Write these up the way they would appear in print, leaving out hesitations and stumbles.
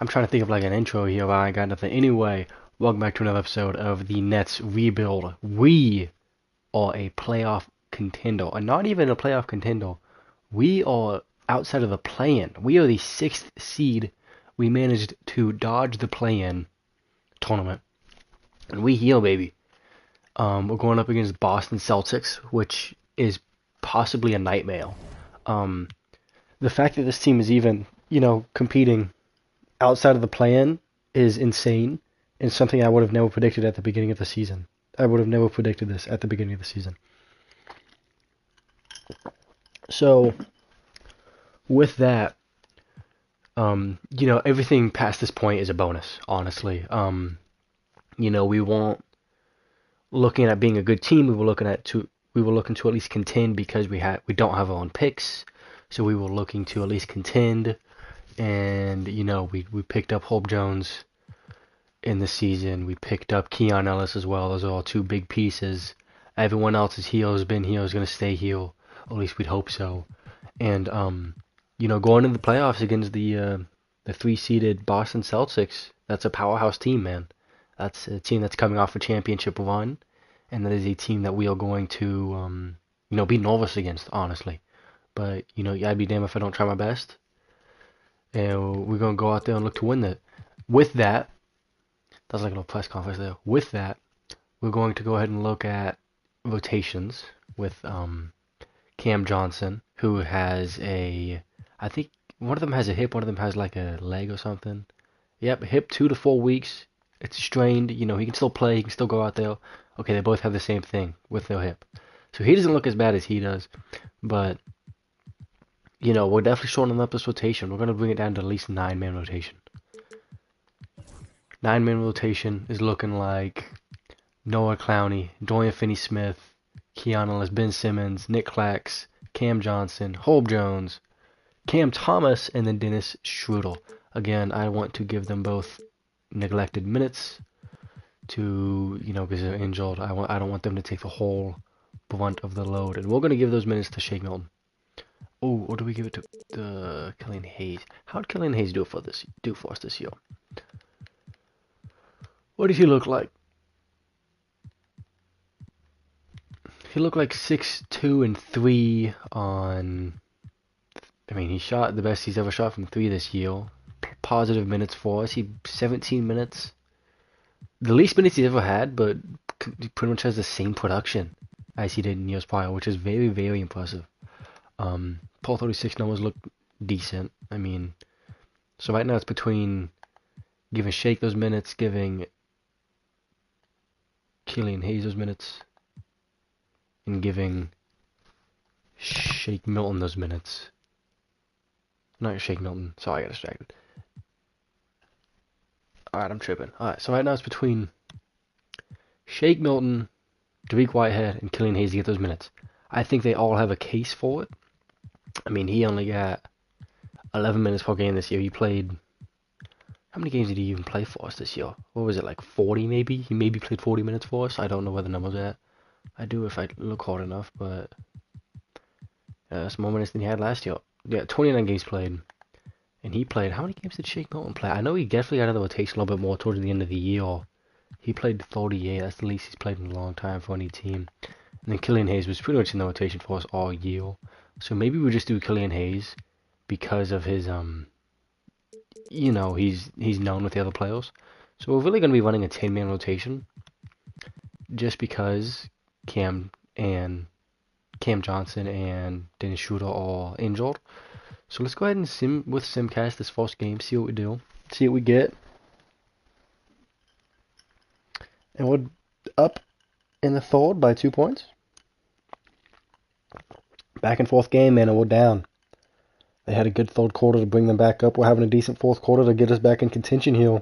I'm trying to think of like an intro here, but I ain't got nothing. Anyway, welcome back to another episode of the Nets Rebuild. We are a playoff contender, and not even a playoff contender. We are outside of the play-in. We are the sixth seed. We managed to dodge the play-in tournament, and we heal, baby. We're going up against Boston Celtics, which is possibly a nightmare. Um, the fact that this team is even, competing outside of the play-in is insane and something I would have never predicted at the beginning of the season. I would have never predicted this at the beginning of the season. So, with that, everything past this point is a bonus, honestly. We weren't looking at being a good team. We were looking to at least contend because we don't have our own picks. So we were looking to at least contend. And, we picked up Hope Jones in the season. We picked up Keon Ellis as well. Those are all two big pieces. Everyone else is here, has been here, is going to stay here. Or at least we'd hope so. And, going into the playoffs against the three-seeded Boston Celtics, that's a powerhouse team, man. That's a team that's coming off a championship run. And that is a team that we are going to, be nervous against, honestly. But, I'd be damned if I don't try my best. And we're going to go out there and look to win that. With that, that's like a little press conference there. With that, we're going to go ahead and look at rotations with Cam Johnson, who has I think one of them has a hip, one of them has like a leg or something. Yep, hip 2 to 4 weeks. It's strained. He can still play. He can still go out there. Okay, they both have the same thing with their hip. So he doesn't look as bad as he does. But we're definitely shortening up this rotation. We're going to bring it down to at least 9-man rotation. 9-man rotation is looking like Noah Clowney, Dorian Finney-Smith, Keon Ellis, Ben Simmons, Nick Clax, Cam Johnson, Hope Jones, Cam Thomas, and then Dennis Schroeder. Again, I want to give them both neglected minutes to, because they're injured. I don't want them to take the whole brunt of the load. And we're going to give those minutes to Shake Milton. Oh, or do we give it to Killian Hayes? How did Killian Hayes do for us this year? What did he look like? He looked like 6'2" and 3 on. He shot the best he's ever shot from 3 this year. Positive minutes for us. 17 minutes. The least minutes he's ever had, but pretty much has the same production as he did in years prior, which is very, very impressive. Paul 36 numbers look decent. So right now it's between giving Shake those minutes, giving Killian Hayes those minutes, and giving Shake Milton those minutes. Not Shake Milton. Sorry, I got distracted. Alright, I'm tripping. Alright, so right now it's between Shake Milton, Dariq Whitehead, and Killian Hayes to get those minutes. I think they all have a case for it. He only got 11 minutes per game this year. He played... How many games did he even play for us this year? What was it, like 40 maybe? He maybe played 40 minutes for us. I don't know where the number's at. I do if I look hard enough, but... that's more minutes than he had last year. Yeah, 29 games played. And he played... How many games did Shake Milton play? I know he definitely got out of the rotation a little bit more towards the end of the year. He played 38. That's the least he's played in a long time for any team. And then Killian Hayes was pretty much in the rotation for us all year. So maybe we just do Killian Hayes because of his, he's known with the other players. So we're really going to be running a 10-man rotation just because Cam Johnson and Dennis Schroeder are injured. So let's go ahead and simcast this first game, see what we do, see what we get. And we're up in the third by 2 points. Back and forth game, man, and we're down. They had a good third quarter to bring them back up. We're having a decent fourth quarter to get us back in contention here.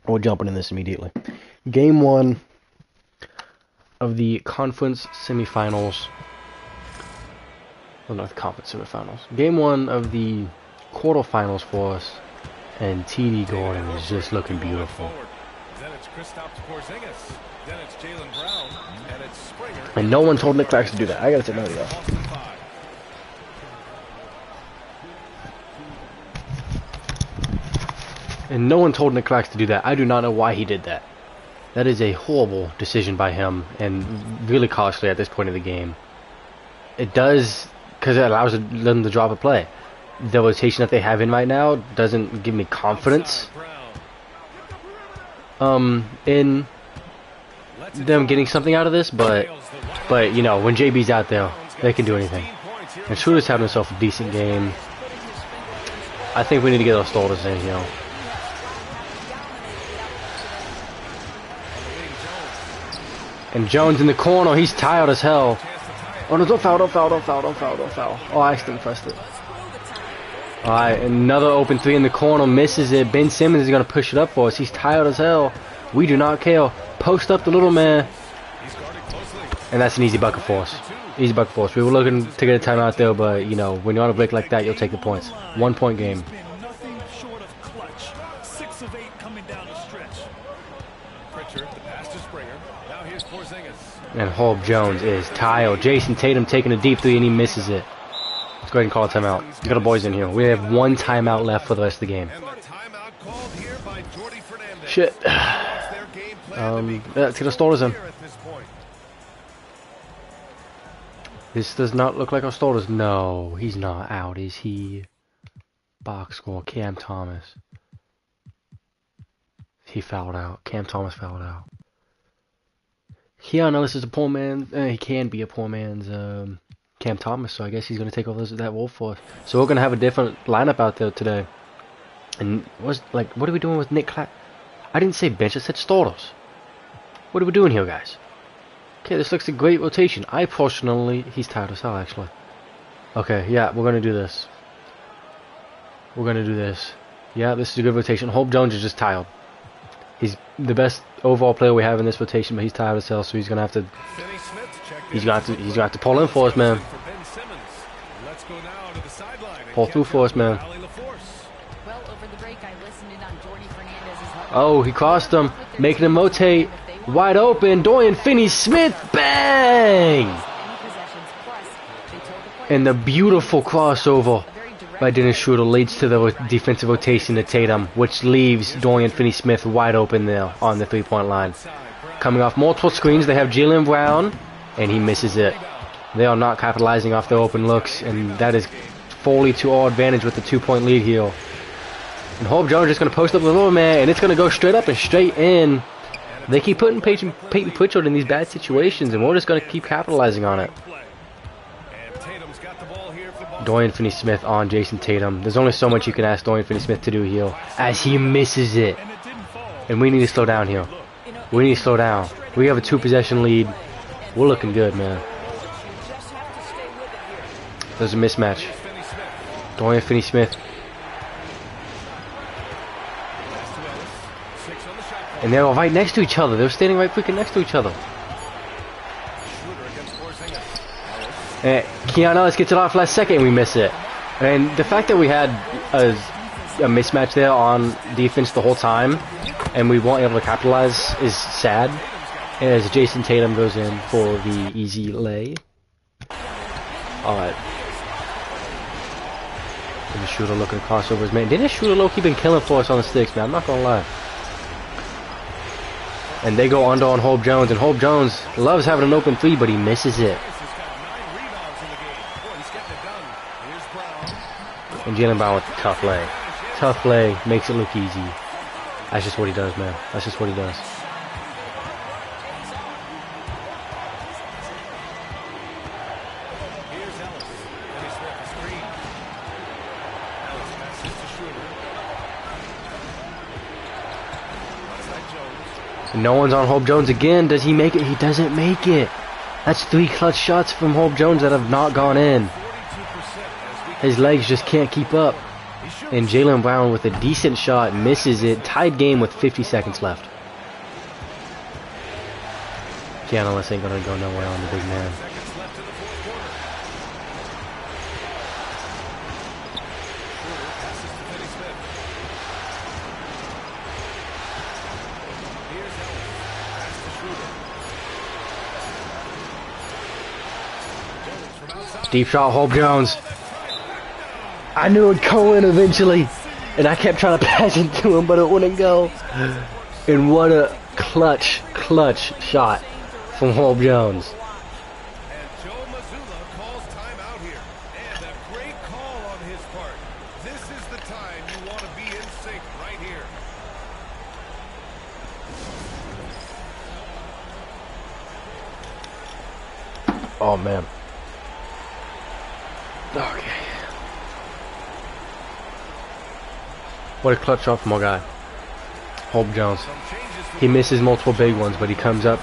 We're jumping in this immediately. Game 1 of the conference semifinals. Well, not the conference semifinals. Game 1 of the quarterfinals for us. And TD Gordon is just looking beautiful. And no one told Nick Clax to do that. I gotta take note of that. And no one told Nick Clax to do that. I do not know why he did that. That is a horrible decision by him, and really costly at this point of the game. It does, because it allows them to drop a play. The rotation that they have in right now doesn't give me confidence in them getting something out of this, but you know, when JB's out there, they can do anything. And Schroeder's having himself a decent game. I think we need to get our starters in here. And Jones in the corner, he's tired as hell. Oh no, don't foul, don't foul, don't foul, don't foul, don't foul. Oh, I accidentally pressed it. Alright, another open three in the corner, misses it. Ben Simmons is going to push it up for us. He's tired as hell. We do not care. Post up the little man. And that's an easy bucket for us. Easy bucket for us. We were looking to get a timeout there, but, you know, when you're on a break like that, you'll take the points. 1 point game. And Holb Jones is tired. Jason Tatum taking a deep three and he misses it. Let's go ahead and call a timeout. We got our boys in here. We have 1 timeout left for the rest of the game. Shit. Let's get our starters in. This does not look like our starters. No, he's not out, is he? Box score. Cam Thomas. He fouled out. Cam Thomas fouled out. Yeah, I know this is a poor man. He can be a poor man's Cam Thomas, so I guess he's going to take over that role for us. So we're going to have a different lineup out there today. And what are we doing with Nick Clack? I didn't say bench, I said starters. What are we doing here, guys? Okay, this looks a great rotation. I personally, he's tired as hell, actually. Okay, yeah, we're going to do this. We're going to do this. Yeah, this is a good rotation. Hope Jones is just tired. He's the best overall player we have in this rotation, but he's tired as hell, so he's gonna have to. He's gonna have to pull in for us, man. Pull through for us, man. Oh, he crossed him, making him rotate. Wide open, Dorian Finney-Smith, bang! And the beautiful crossover by Dennis Schroeder leads to the defensive rotation to Tatum, which leaves Dorian Finney-Smith wide open there on the three-point line. Coming off multiple screens, they have Jaylen Brown, and he misses it. They are not capitalizing off their open looks, and that is fully to our advantage with the 2-point lead here. And Hope Jones is just going to post up the little man, and it's going to go straight up and straight in. They keep putting Peyton Pritchard in these bad situations, and we're just going to keep capitalizing on it. Dorian Finney-Smith on Jason Tatum. There's only so much you can ask Dorian Finney-Smith to do here as he misses it. And we need to slow down here. We need to slow down. We have a 2-possession lead. We're looking good, man. There's a mismatch. Dorian Finney-Smith. And they're all right next to each other. They're standing right freaking next to each other. Keon Ellis gets it off last second and we miss it. And the fact that we had a mismatch there on defense the whole time and we weren't able to capitalize is sad. As Jason Tatum goes in for the easy lay. Alright. Dennis Schroeder looking at crossovers, man. Dennis Schroeder low-key been killing for us on the sticks, man. I'm not gonna lie. And they go under on Hope Jones, and Hope Jones loves having an open three, but he misses it. And Jaylen Brown with the tough lay. Tough lay makes it look easy. That's just what he does, man. That's just what he does. And no one's on Hope Jones again. Does he make it? He doesn't make it. That's 3 clutch shots from Hope Jones that have not gone in. His legs just can't keep up. And Jaylen Brown with a decent shot misses it. Tied game with 50 seconds left. Keon Ellis ain't gonna go nowhere on the big man. Deep shot, Hope Jones. I knew it'd go in eventually. And I kept trying to pass it to him, but it wouldn't go. And what a clutch shot from Holb Jones. Oh man. Okay. What a clutch shot from our guy, Holb Jones. He misses multiple big ones, but he comes up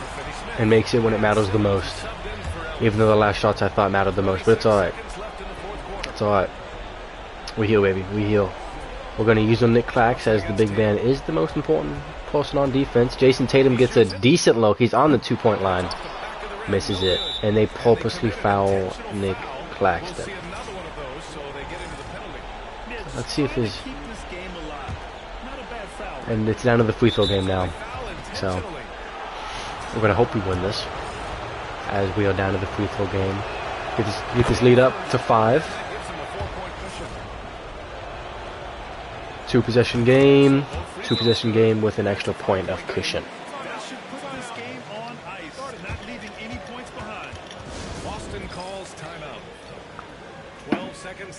and makes it when it matters the most. Even though the last shots I thought mattered the most, but it's alright. It's alright. We heal, baby. We heal. We're going to use on Nick Clax as the big man is the most important person on defense. Jason Tatum gets a decent look. He's on the 2-point line. Misses it. And they purposely foul Nick Claxton. Let's see if there's... And it's down to the free throw game now. So, we're going to hope we win this. As we are down to the free throw game. Get this lead up to 5. 2-possession game. 2-possession game with an extra point of cushion.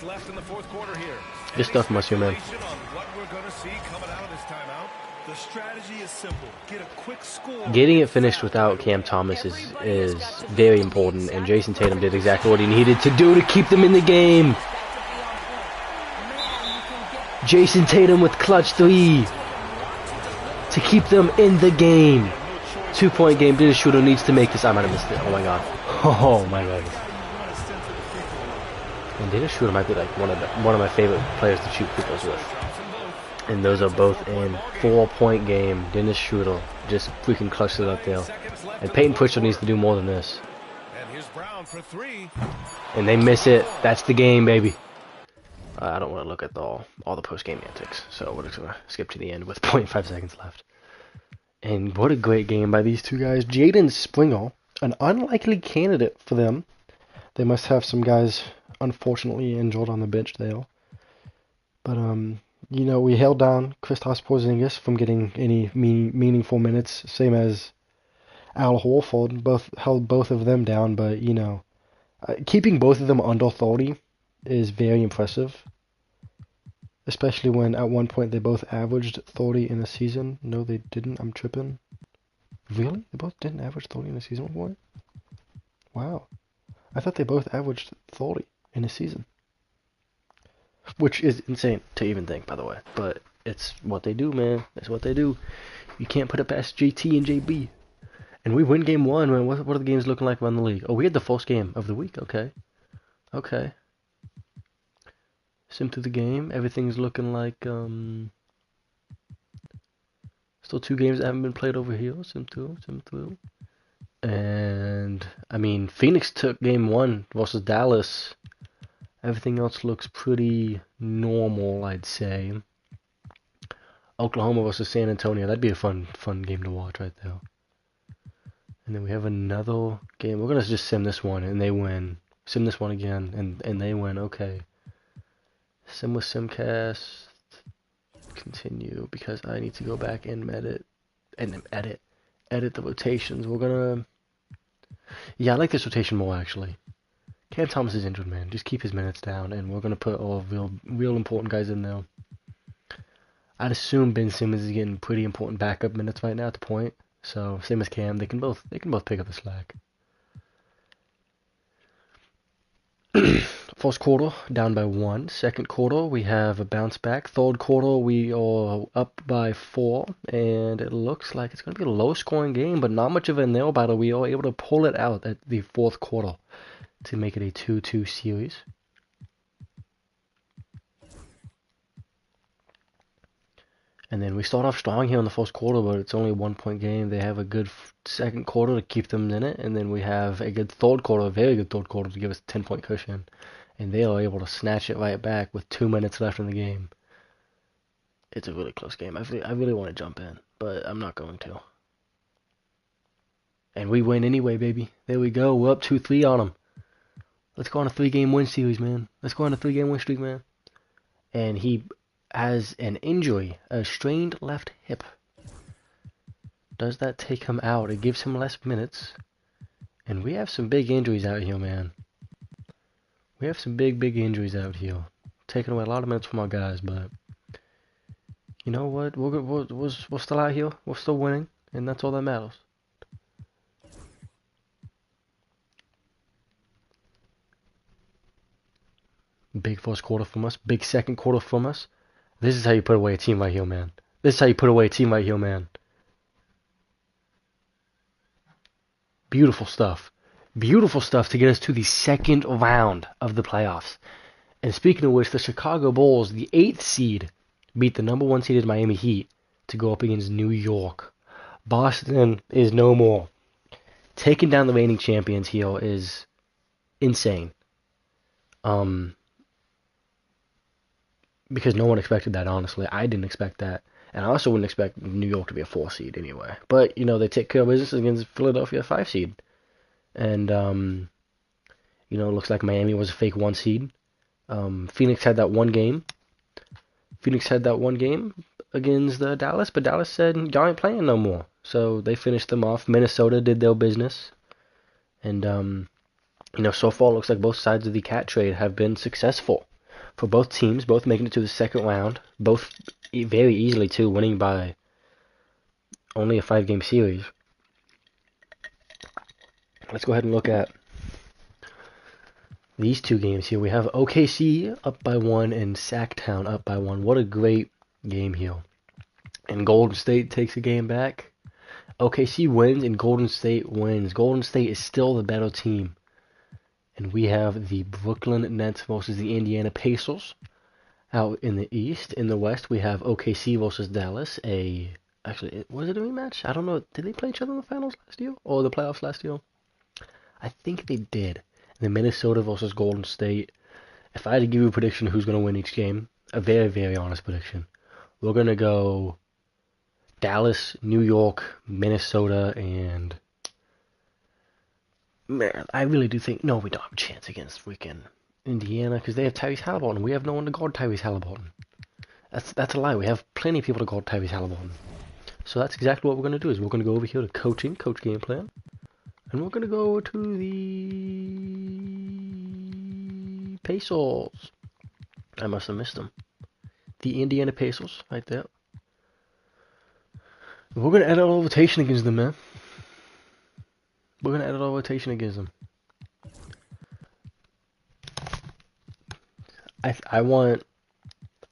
Left in the fourth quarter here. Good stuff, Monsieur Man. What we're going to see coming out of this timeout. The strategy is simple. Get a quick score. Getting it finished without Cam Thomas is very important, and Jason Tatum did exactly what he needed to do to keep them in the game. Jason Tatum with clutch 3 to keep them in the game. 2-point game. Dennis Schroeder needs to make this. I might have missed it. Oh my god. Oh my god. And Dennis Schroeder might be like one of my favorite players to shoot free throws with. And those are both in 4-point game. Dennis Schroeder just freaking clutched it up there. And Peyton Pritchard needs to do more than this. And they miss it. That's the game, baby. I don't want to look at all the post-game antics, so we're just going to skip to the end with 0.5 seconds left. And what a great game by these two guys. Jaden Springer, an unlikely candidate for them. They must have some guys unfortunately injured on the bench there. But, you know, we held down Kristaps Porzingis from getting any meaningful minutes, same as Al Horford. Held both of them down, but, you know, keeping both of them under 30 is very impressive. Especially when at one point they both averaged 30 in a season. No, they didn't. I'm tripping. Really? They both didn't average 30 in a season before? Wow. I thought they both averaged 30 in a season. Which is insane to even think, by the way. But it's what they do, man. It's what they do. You can't put it past JT and JB. And we win game 1, man. What are the games looking like around the league? Oh, we had the first game of the week. Okay. Okay. Sim through the game. Everything's looking like, still 2 games that haven't been played over here. Sim through. And, I mean, Phoenix took game 1 versus Dallas. Everything else looks pretty normal, I'd say. Oklahoma versus San Antonio. That'd be a fun game to watch right there. And then we have another game. We're going to just sim this one, and they win. Sim this one again, and they win. Okay. Sim with Simcast. Continue, because I need to go back and edit the rotations. We're gonna... Yeah, I like this rotation more, actually. Cam Thomas is injured, man. Just keep his minutes down, and we're gonna put all real important guys in there. I'd assume Ben Simmons is getting pretty important backup minutes right now at the point. So same as Cam, they can both pick up the slack. First quarter, down by 1. Second quarter, we have a bounce back. Third quarter, we are up by 4. And it looks like it's going to be a low-scoring game, but not much of a nail biter. We are able to pull it out at the fourth quarter to make it a 2-2 series. And then we start off strong here in the first quarter, but it's only a 1-point game. They have a good second quarter to keep them in it. And then we have a good third quarter, a very good third quarter to give us a 10-point cushion. And they are able to snatch it right back with 2 minutes left in the game. It's a really close game. I really want to jump in, but I'm not going to. And we win anyway, baby. There we go. We're up 2-3 on them. Let's go on a 3-game win series, man. Let's go on a 3-game win streak, man. And has an injury, a strained left hip. Does that take him out? It gives him less minutes. And we have some big injuries out here, man. We have some big injuries out here. Taking away a lot of minutes from our guys, but you know what? We're still out here. We're still winning, and that's all that matters. Big first quarter from us. Big second quarter from us. This is how you put away a team right here, man. This is how you put away a team right here, man. Beautiful stuff. Beautiful stuff to get us to the second round of the playoffs. And speaking of which, the Chicago Bulls, the 8th seed, beat the number 1 seeded Miami Heat to go up against New York. Boston is no more. Taking down the reigning champions here is insane. Because no one expected that, honestly. I didn't expect that. And I also wouldn't expect New York to be a 4 seed anyway. But, you know, they take care of business against Philadelphia, 5 seed. And, you know, it looks like Miami was a fake 1 seed. Phoenix had that one game. Against Dallas, but Dallas said, y'all ain't playing no more. So they finished them off. Minnesota did their business. And, you know, so far it looks like both sides of the cat trade have been successful for both teams, both making it to the second round, both very easily too, winning by only a 5-game series. Let's go ahead and look at these 2 games here. We have OKC up by 1 and Sacktown up by 1. What a great game here. And Golden State takes a game back. OKC wins and Golden State wins. Golden State is still the better team. And we have the Brooklyn Nets versus the Indiana Pacers out in the East. In the West, we have OKC versus Dallas. Actually, was it a rematch? I don't know. Did they play each other in the finals last year? Or the playoffs last year? I think they did. And then Minnesota versus Golden State. If I had to give you a prediction of who's going to win each game, a very, very honest prediction, we're going to go Dallas, New York, Minnesota, and man, I really do think, no, we don't have a chance against freaking Indiana because they have Tyrese Halliburton. We have no one to guard Tyrese Halliburton. That's a lie. We have plenty of people to guard Tyrese Halliburton. So that's exactly what we're going to do is we're going to go over here to coach game plan. And we're going to go to the Pacers. I must have missed them. The Indiana Pacers, right there. We're going to add a rotation against them, man. We're going to add a rotation against them. I want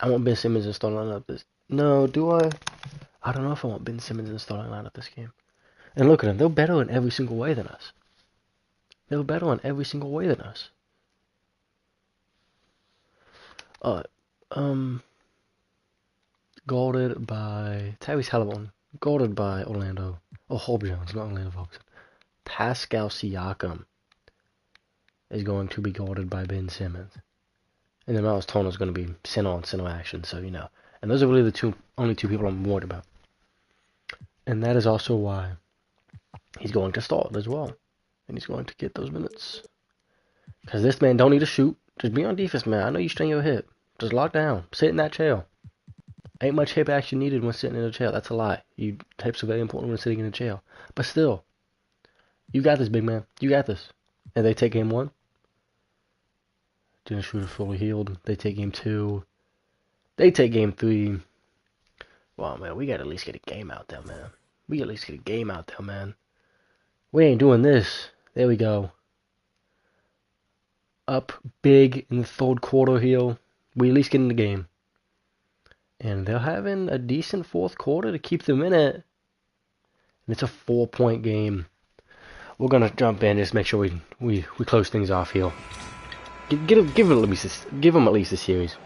Ben Simmons in starting lineup this. No, do I? I don't know if I want Ben Simmons in the starting lineup this game. And look at them. They're better in every single way than us. Guarded by Tyrese Halliburton. Guarded by Orlando. Oh, Hope Jones, not Orlando Folkeson. Pascal Siakam is going to be guarded by Ben Simmons. And then Miles Turner is going to be center on center action, so you know. And those are really the only two people I'm worried about. And that is also why he's going to start as well. And he's going to get those minutes. Because this man don't need to shoot. Just be on defense, man. I know you strain your hip. Just lock down. Sit in that chair. Ain't much hip action needed when sitting in a chair. That's a lie. Hips are very important when sitting in a chair. But still, you got this, big man. You got this. And they take game 1. Dennis Schroeder fully healed. They take game 2. They take game 3. Wow, man, we gotta at least get a game out there, man. We ain't doing this. There we go. Up big in the third quarter here. We at least get in the game. And they're having a decent fourth quarter to keep them in it. And it's a 4-point game. We're going to jump in, just make sure we close things off here. Give them at least a series.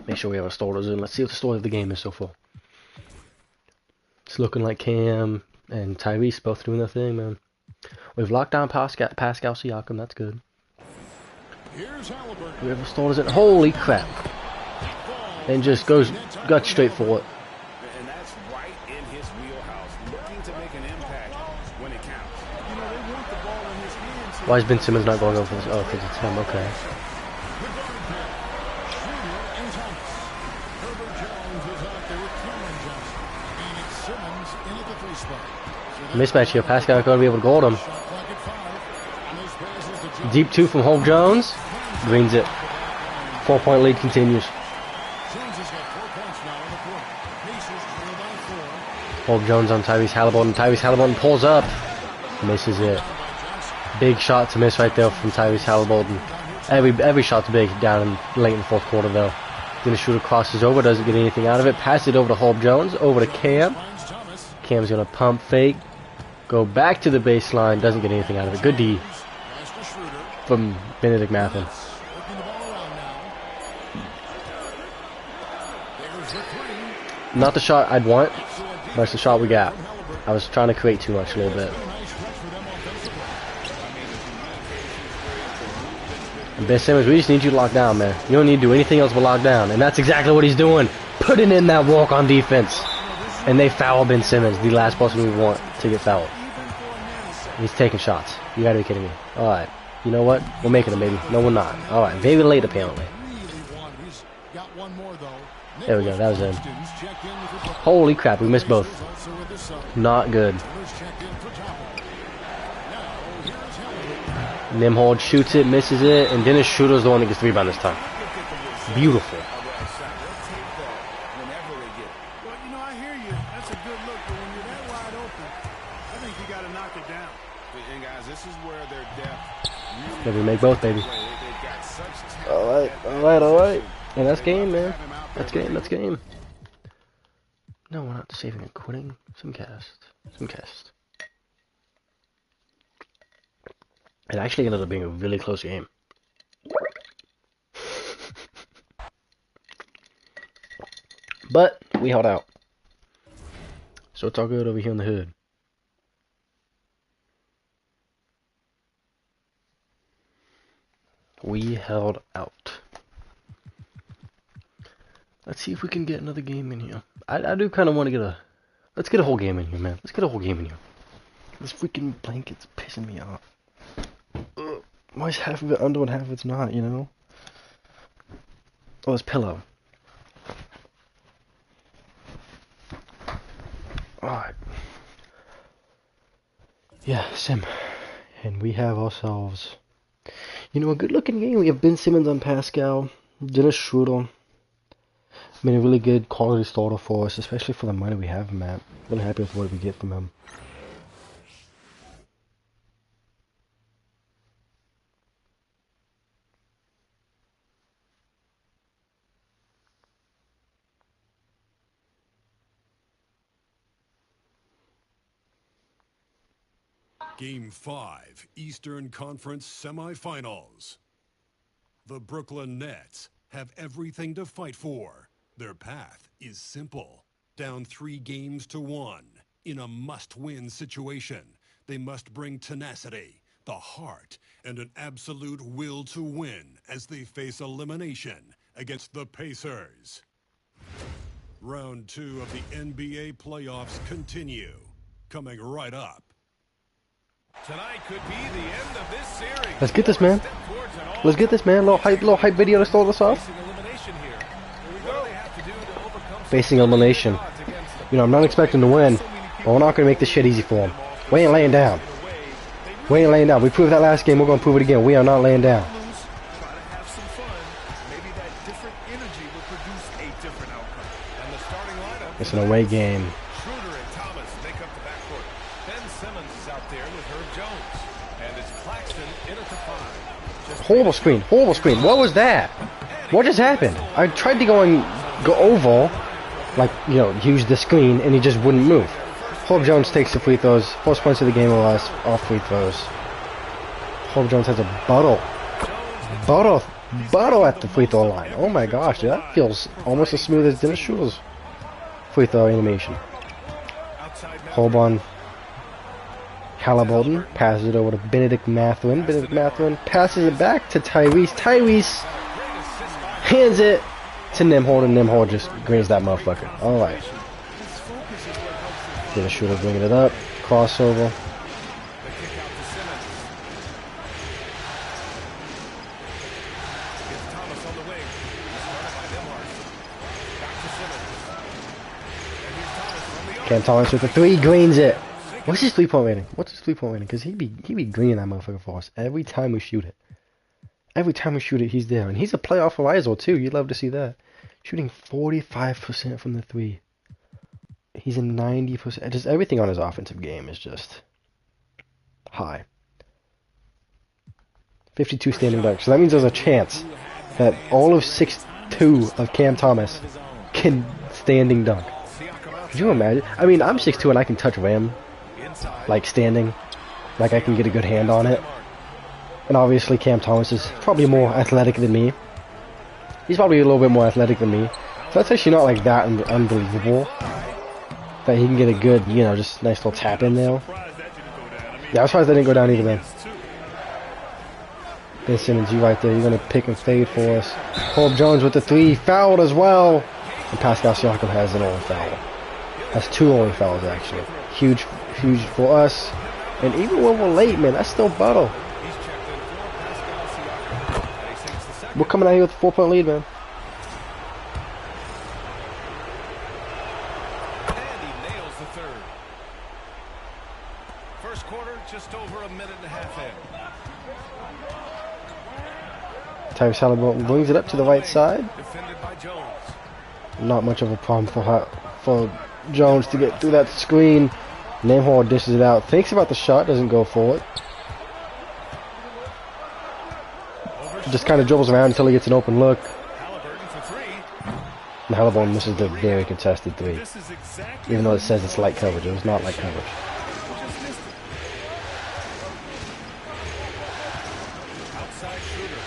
Make sure we have our starters in. Let's see what the story of the game is so far. It's looking like Cam and Tyrese both doing their thing, man. We've locked down Pascal Siakam. That's good. We have our starters in. Holy crap. And just got straight for it. And that's right in his wheelhouse, looking to make an impact when it counts. You know, they want the ball in his hands. Why is Ben Simmons not going over for this? Oh, because it's him. Okay. And Thomas. Herbert Jones is out there with Cameron Johnson. And it's Simmons in at the 3 spot. So Mismatch here. Pascal going to be able to guard him. shot clock at 5. And this pass is to Jones. Deep 2 from Hope Jones. Greens it. 4-point lead continues. Jones has got 4 points now in the quarter. Pacers trail by 4. Hope Jones on Tyrese Halliburton. Tyrese Halliburton pulls up. Misses it. Big shot to miss right there from Tyrese Halliburton. Every shot's big down in late in the 4th quarter though. Then the shooter crosses over, doesn't get anything out of it. Passes it over to Hope Jones, over to Cam. Cam's gonna pump fake. Go back to the baseline, doesn't get anything out of it. Good D from Benedict Mathen. Not the shot I'd want, but it's the shot we got. I was trying to create too much a little bit. And Ben Simmons, we just need you to lock down, man. You don't need to do anything else but lock down. And that's exactly what he's doing. Putting in that walk on defense. And they foul Ben Simmons, the last person we want to get fouled. He's taking shots. You gotta be kidding me. Alright. You know what? We're making them, baby. No, we're not. Alright. Very late, apparently. There we go. That was in. Holy crap. We missed both. Not good. Nimhord shoots it, misses it, and Dennis Schroeder's the one that gets the rebound this time. Beautiful. Well, you know, I hear you. That's a good look, but when you're that wide open, I think you got to knock it down. And guys, this is where their depth really Maybe we make both, baby. they've got such Alright. And that's game, man. That's game. No, we're not saving and quitting. Some cast. It actually ended up being a really close game. But we held out. So it's all good over here in the hood. We held out. Let's see if we can get another game in here. I do kind of want to get a... Let's get a whole game in here, man. Let's get a whole game in here. This freaking blanket's pissing me off. Why is half of it under and half of it's not, you know? Oh, this pillow. Alright. Yeah, Sim. And we have ourselves, you know, a good looking game. We have Ben Simmons on Pascal, Dennis Schroeder. I mean, a really good quality starter for us, especially for the money we have him at. Really happy with what we get from him. Game 5, Eastern Conference Semifinals. The Brooklyn Nets have everything to fight for. Their path is simple. Down 3-1 in a must-win situation. They must bring tenacity, the heart, and an absolute will to win as they face elimination against the Pacers. Round 2 of the NBA playoffs continue. Coming right up. Tonight could be the end of this series. Let's get this, man. Let's get this, man. Little hype video to start us off. Facing elimination. You know, I'm not expecting to win, but we're not going to make this shit easy for them. We ain't laying down. We proved that last game. We're going to prove it again. We are not laying down. It's an away game. Horrible screen. What was that? What just happened? I tried to go over, like, you know, use the screen, and he just wouldn't move. Hope Jones takes the free throws. First points of the game was off free throws. Hope Jones has a bottle at the free throw line. Oh my gosh, dude, that feels almost as smooth as Dennis Schroeder's free throw animation. Holborn. Halliburton passes it over to Benedict Mathen. Benedict Mathen passes it back to Tyrese. Tyrese hands it to Nimhord, and Nimhord just greens that motherfucker. Alright. Dennis Schroeder bringing it up. Crossover. Cam Thomas with the 3, greens it. What's his 3-point rating? What's his 3-point rating? Because he be greening that motherfucker for us every time we shoot it. Every time we shoot it, he's there. And he's a playoff horizon too. You'd love to see that. Shooting 45% from the 3. He's in 90%. Just everything on his offensive game is just high. 52 standing dunks. So that means there's a chance that all of 6'2" of Cam Thomas can standing dunk. Could you imagine? I mean, I'm 6'2" and I can touch rim, like standing, like I can get a good hand on it. And obviously Cam Thomas is probably more athletic than me. He's probably a little bit more athletic than me. So that's actually not like that unbelievable. That he can get a good, you know, just nice little tap in there. Yeah, I was surprised that didn't go down either, man. Ben Simmons, you right there. You're going to pick and fade for us. Paul Jones with the 3. Fouled as well. And Pascal Siakam has an only foul. That's 2 only fouls, actually. Huge for us. And even when we're late, man, that's still battle. We're coming out here with a 4-point lead, man. And he nails the third. First quarter, just over a minute and a half in. Tyrese Halliburton brings it up to the right side. Defended by Jones. Not much of a problem for Jones to get through that screen. Nembhard dishes it out. Thinks about the shot, doesn't go for it. Just kind of dribbles around until he gets an open look. Halliburton for 3. And Halliburton misses the very contested 3. This is exactly Even though it says it's light coverage, it was not light coverage. just missed it. Outside shooter.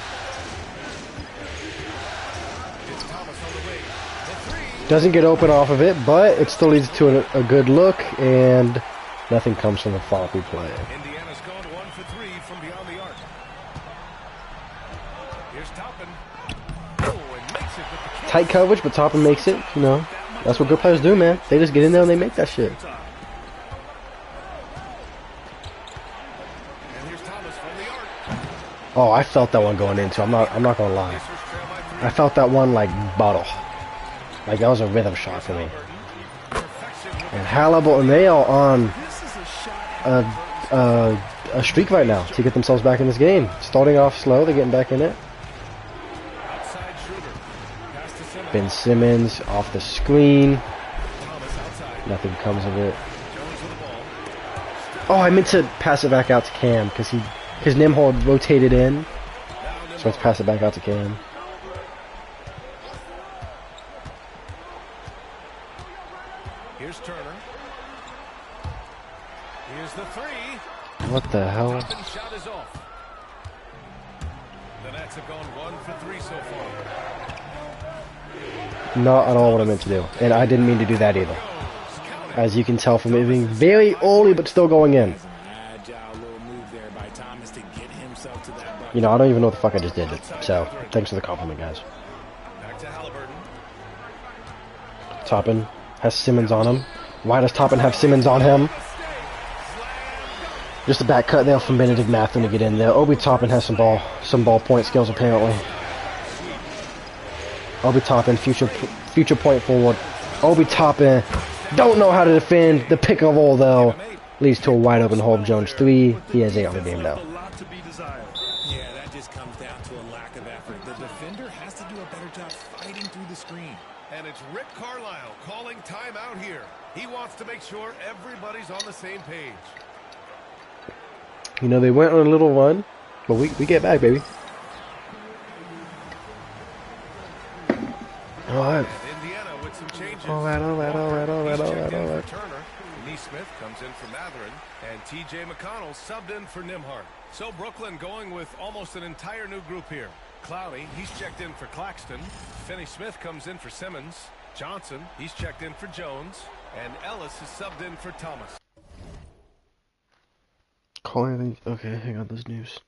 It's Thomas on the wing. The 3. Doesn't get open off of it, but it still leads to a good look, and nothing comes from the floppy play. Indiana's gone 1 for 3 from beyond the arc. Here's Toppin. Oh, and makes it with the kick. Tight coverage, but Toppin makes it, you know. That's what good players do, man. They just get in there and they make that shit. And here's Thomas from the arc. Oh, I felt that one going into. I'm not gonna lie. Pacers trail by 3. I felt that one like bottle. Like that was a rhythm shot for me. Perfection with And Halliburton, they are on this is a shot. a streak right now to get themselves back in this game. Starting off slow, they're getting back in it. Outside shooter. Pass to Simmons. Ben Simmons off the screen. Thomas outside. Nothing comes of it. Jones with the Oh, ball. I meant to pass it back out to Cam because Nembhard rotated in. Now So let's pass it back out to Cam. Here's Turner. Here's the 3. What the hell? Toppin shot is off. The Nets have gone 1 for 3 so far. Not at all what I meant to do. And I didn't mean to do that either. As you can tell from it being very early but still going in. Agile little move there by Thomas to get himself to that bucket. You know, I don't even know what the fuck I just did. So, thanks for the compliment, guys. Back to Halliburton. Toppin has Simmons on him. Why does Toppin have Simmons on him? Just a back cut there from Benedict Mathurin to get in there. Obi Toppin has some ballpoint skills apparently. Obi Toppin, future point forward. Obi Toppin don't know how to defend. The pick and roll though leads to a wide open Holb Jones 3. He has 8 on the game now. A lot to be desired. Yeah, that just comes down to a lack of effort. The defender has to do a better job fighting through the screen. And it's Rick Carlisle calling timeout here. He wants to make sure everybody's on the same page. You know, they went on a little run, but we get back, baby. Alright. Indiana with some changes. Alright. Turner. Neesmith comes in for Mathurin, and T.J. McConnell subbed in for Nembhard. So Brooklyn going with almost an entire new group here. Clowney, he's checked in for Claxton. Finney Smith comes in for Simmons. Johnson, he's checked in for Jones. And Ellis is subbed in for Thomas. Okay, hang on, this news.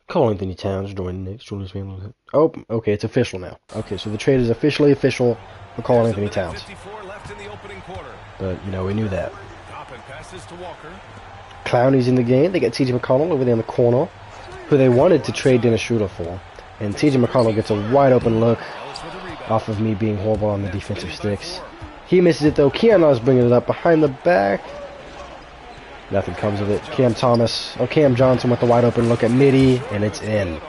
Call Anthony Towns joining Knicks. Julius Randle. Oh, okay, it's official now. Okay, so the trade is officially official for Call Anthony Towns. 54 left in the opening quarter. But, you know, we knew that. Toppin passes to Walker. Clowney's in the game. They got T.J. McConnell over there in the corner, who they wanted to trade Dennis Schroeder for. And T.J. McConnell gets a wide open look Ellis with a rebound. off of me being horrible on the defensive sticks. He misses it though. Keanu is bringing it up behind the back. Nothing comes of it. Cam Johnson with the wide open look at midi, and it's in.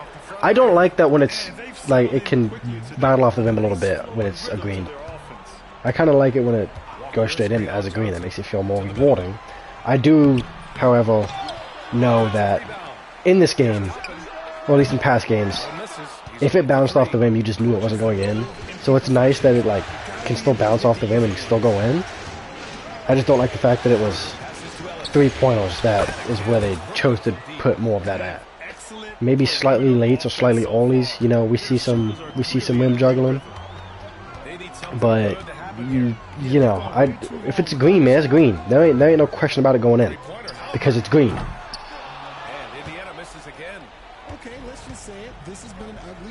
I don't like that when it's like it can battle off the rim a little bit when it's a green. I kind of like it when it goes straight in as a green. That makes it feel more rewarding. I do, however, know that in this game, or at least in past games, if it bounced off the rim, you just knew it wasn't going in. So it's nice that it like can still bounce off the rim and still go in. I just don't like the fact that it was 3-pointers. That is where they chose to put more of that at. Maybe slightly late or slightly ollies. You know, we see some rim juggling, but you know, if it's green, man, it's green. There ain't no question about it going in because it's green.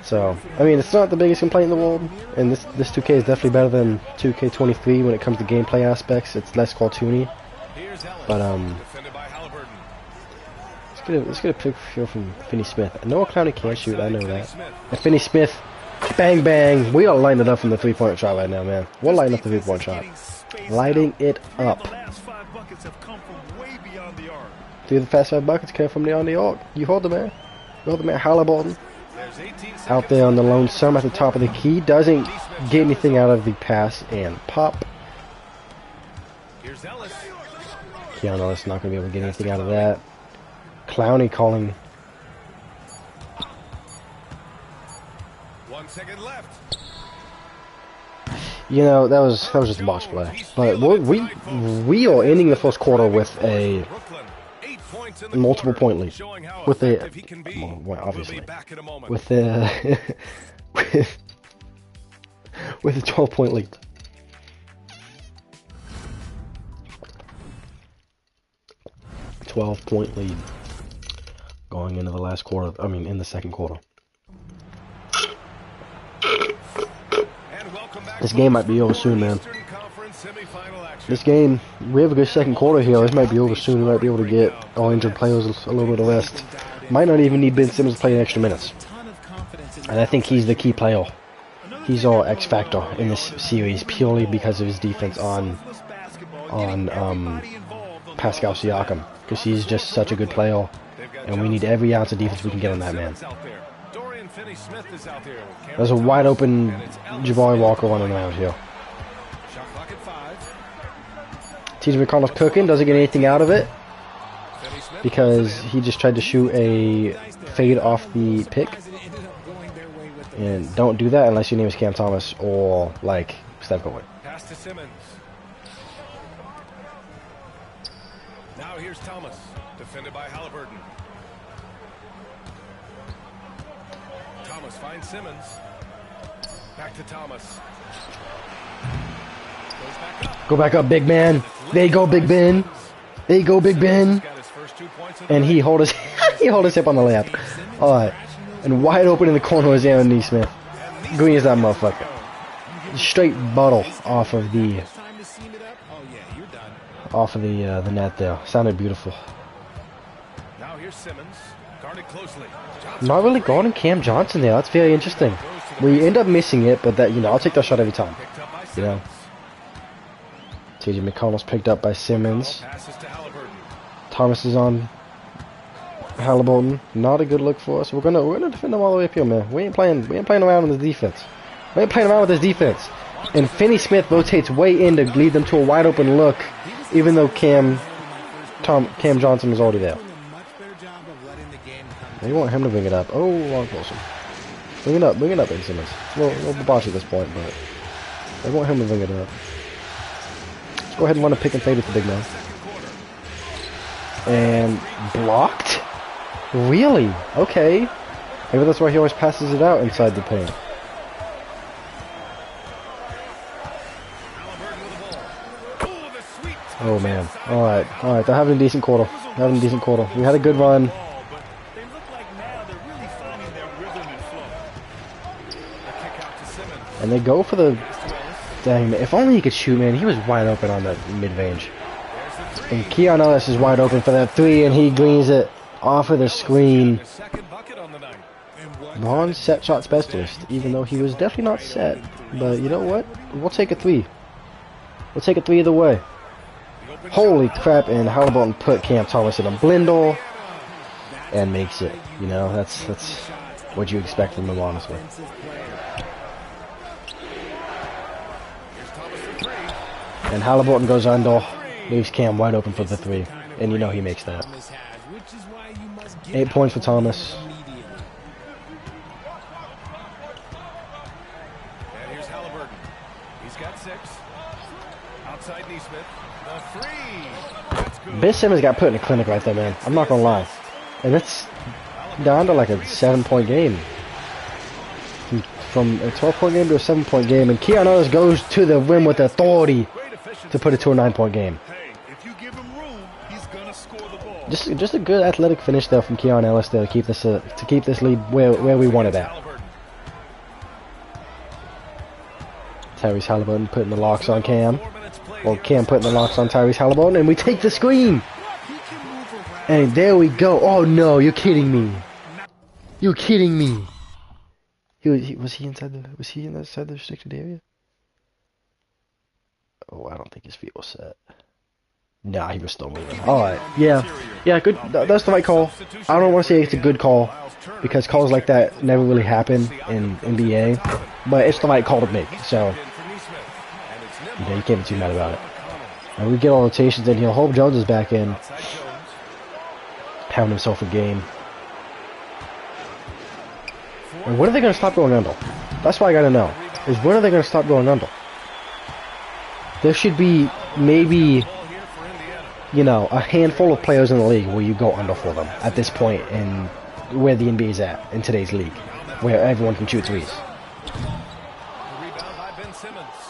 So, I mean, it's not the biggest complaint in the world, and this 2K is definitely better than 2K23 when it comes to gameplay aspects. It's less cartoony, but let's get a pick feel from Finney Smith. Noah Clowney can't shoot, I know that. And Finney Smith, bang bang, we are lighting it up from the 3-point shot right now, man. We're lighting up the 3-point shot, lighting it up. 3 of the fast 5 buckets came from on the arc. You hold the man. You hold the man. Halliburton out there on the lonesome at the top of the key, doesn't get anything out of the pass and pop. Keanu Ellis not going to be able to get anything out of that. Clowney calling. 1 second left. You know, that was just a botch play. But we are ending the first quarter with a multiple point lead. With a well, obviously with a with a 12-point lead. .12-point lead going into the last quarter. I mean, in the second quarter. This game might be over soon, man. This game, we have a good second quarter here. This might be over soon. We might be able to get all injured players a little bit of rest. Might not even need Ben Simmons to play extra minutes. And I think he's the key player. He's our X factor in this series purely because of his defense on Pascal Siakam. Because he's just such a good player. And we need every ounce of defense we can get on that man. There's a wide open Jabari Walker running around here. TJ McConnell's cooking, doesn't get anything out of it because he just tried to shoot a fade off the pick. And don't do that unless your name is Cam Thomas or like Steph Curry. Pass to Simmons. Now here's Thomas, defended by Halliburton. Thomas finds Simmons. Back to Thomas. Goes back up. Go back up, big man. There you go, Big Ben. There you go, Big Ben. And he hold his hip on the layup. All right. And wide open in the corner is Aaron Neesmith. Green is that motherfucker. Straight bottle off of the net there. Sounded beautiful. Now here's Simmons, guarded closely. Not really guarding Cam Johnson there. That's very interesting. We end up missing it, but that, you know, I'll take that shot every time. You know. TJ McConnell's picked up by Simmons. Thomas is on Halliburton. Not a good look for us. We're gonna defend them all the way up here, man. We ain't playing around with this defense. We ain't playing around with this defense. And Finney Smith rotates way in to lead them to a wide open look, even though Cam Johnson was already there. They want him to bring it up. Oh, Ron Wilson. Bring it up, Ben Simmons. It's a little botch at this point, but they want him to bring it up. Let's go ahead and run a pick and fade with the big man. And blocked? Really? Okay. Maybe that's why he always passes it out inside the paint. Oh man. Alright. They're having a decent quarter. We had a good run. And they go for the... Dang, if only he could shoot, man. He was wide open on that mid-range. And Keanu Ellis is wide open for that 3, and he greens it off of the screen. Non-set shot specialist, even though he was definitely not set. But you know what? We'll take a 3. We'll take a 3 either way. Holy crap, and Halliburton put Cam Thomas in a blender and makes it. You know, that's what you expect from him, honestly. And Halliburton goes under, leaves Cam wide open for the 3, and you know he makes that. 8 points for Thomas. And here's Halliburton. He's got 6. Outside Neesmith. The 3. That's good. Ben Simmons got put in a clinic right there, man. I'm not gonna lie. And it's down to like a 7-point game. From a 12-point game to a 7-point game, and Keon Ellis goes to the rim with authority to put it to a 9-point game. Hey, if you give him room, he's gonna score the ball. Just a good athletic finish there from Keon Ellis to keep this lead where we want it at. Tyrese Halliburton putting the locks on Cam, or Cam putting the locks on Tyrese Halliburton, and we take the screen. And there we go. Oh no, you're kidding me. You're kidding me. Was he inside the restricted area? Oh, I don't think his feet were set. Nah, he was still moving. Alright, yeah, good. That's the right call. I don't want to say it's a good call, because calls like that never really happen in NBA, but it's the right call to make, so you know, you can't be too mad about it. And we get all rotations in here. Hope Jones is back in, pounding himself a game. And when are they going to stop going under? That's what I got to know, is when are they going to stop going under? There should be maybe, you know, a handful of players in the league where you go under for them at this point in where the NBA is at in today's league, where everyone can shoot threes.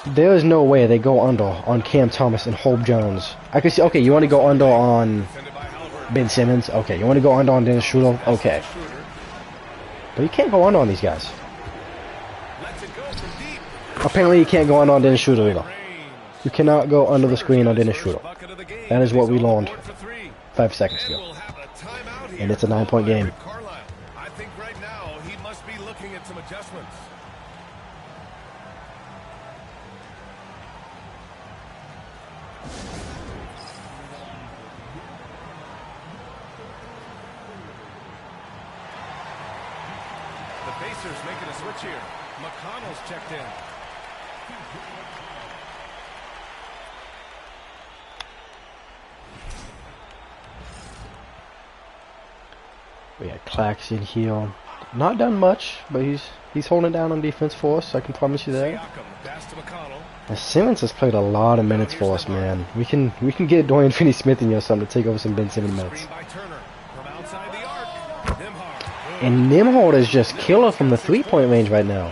There is no way they go under on Cam Thomas and Hope Jones. I could see, okay, you want to go under on Ben Simmons? Okay, you want to go under on Dennis Schroeder? Okay. But you can't go under on these guys. Apparently you can't go under on Dennis Schroeder either. You cannot go under the screen on Dennis Schroeder. That is what we learned 5 seconds ago. And it's a 9-point game. I think right now he must be looking at some adjustments. The Pacers making a switch here. McConnell's checked in. We got Claxton here. Not done much, but he's holding down on defense for us, I can promise you that. And Simmons has played a lot of minutes for us, man. We can get Dorian Finney-Smith in here something to take over some Ben Simmons minutes. And Nimhard is just killer from the 3-point range right now.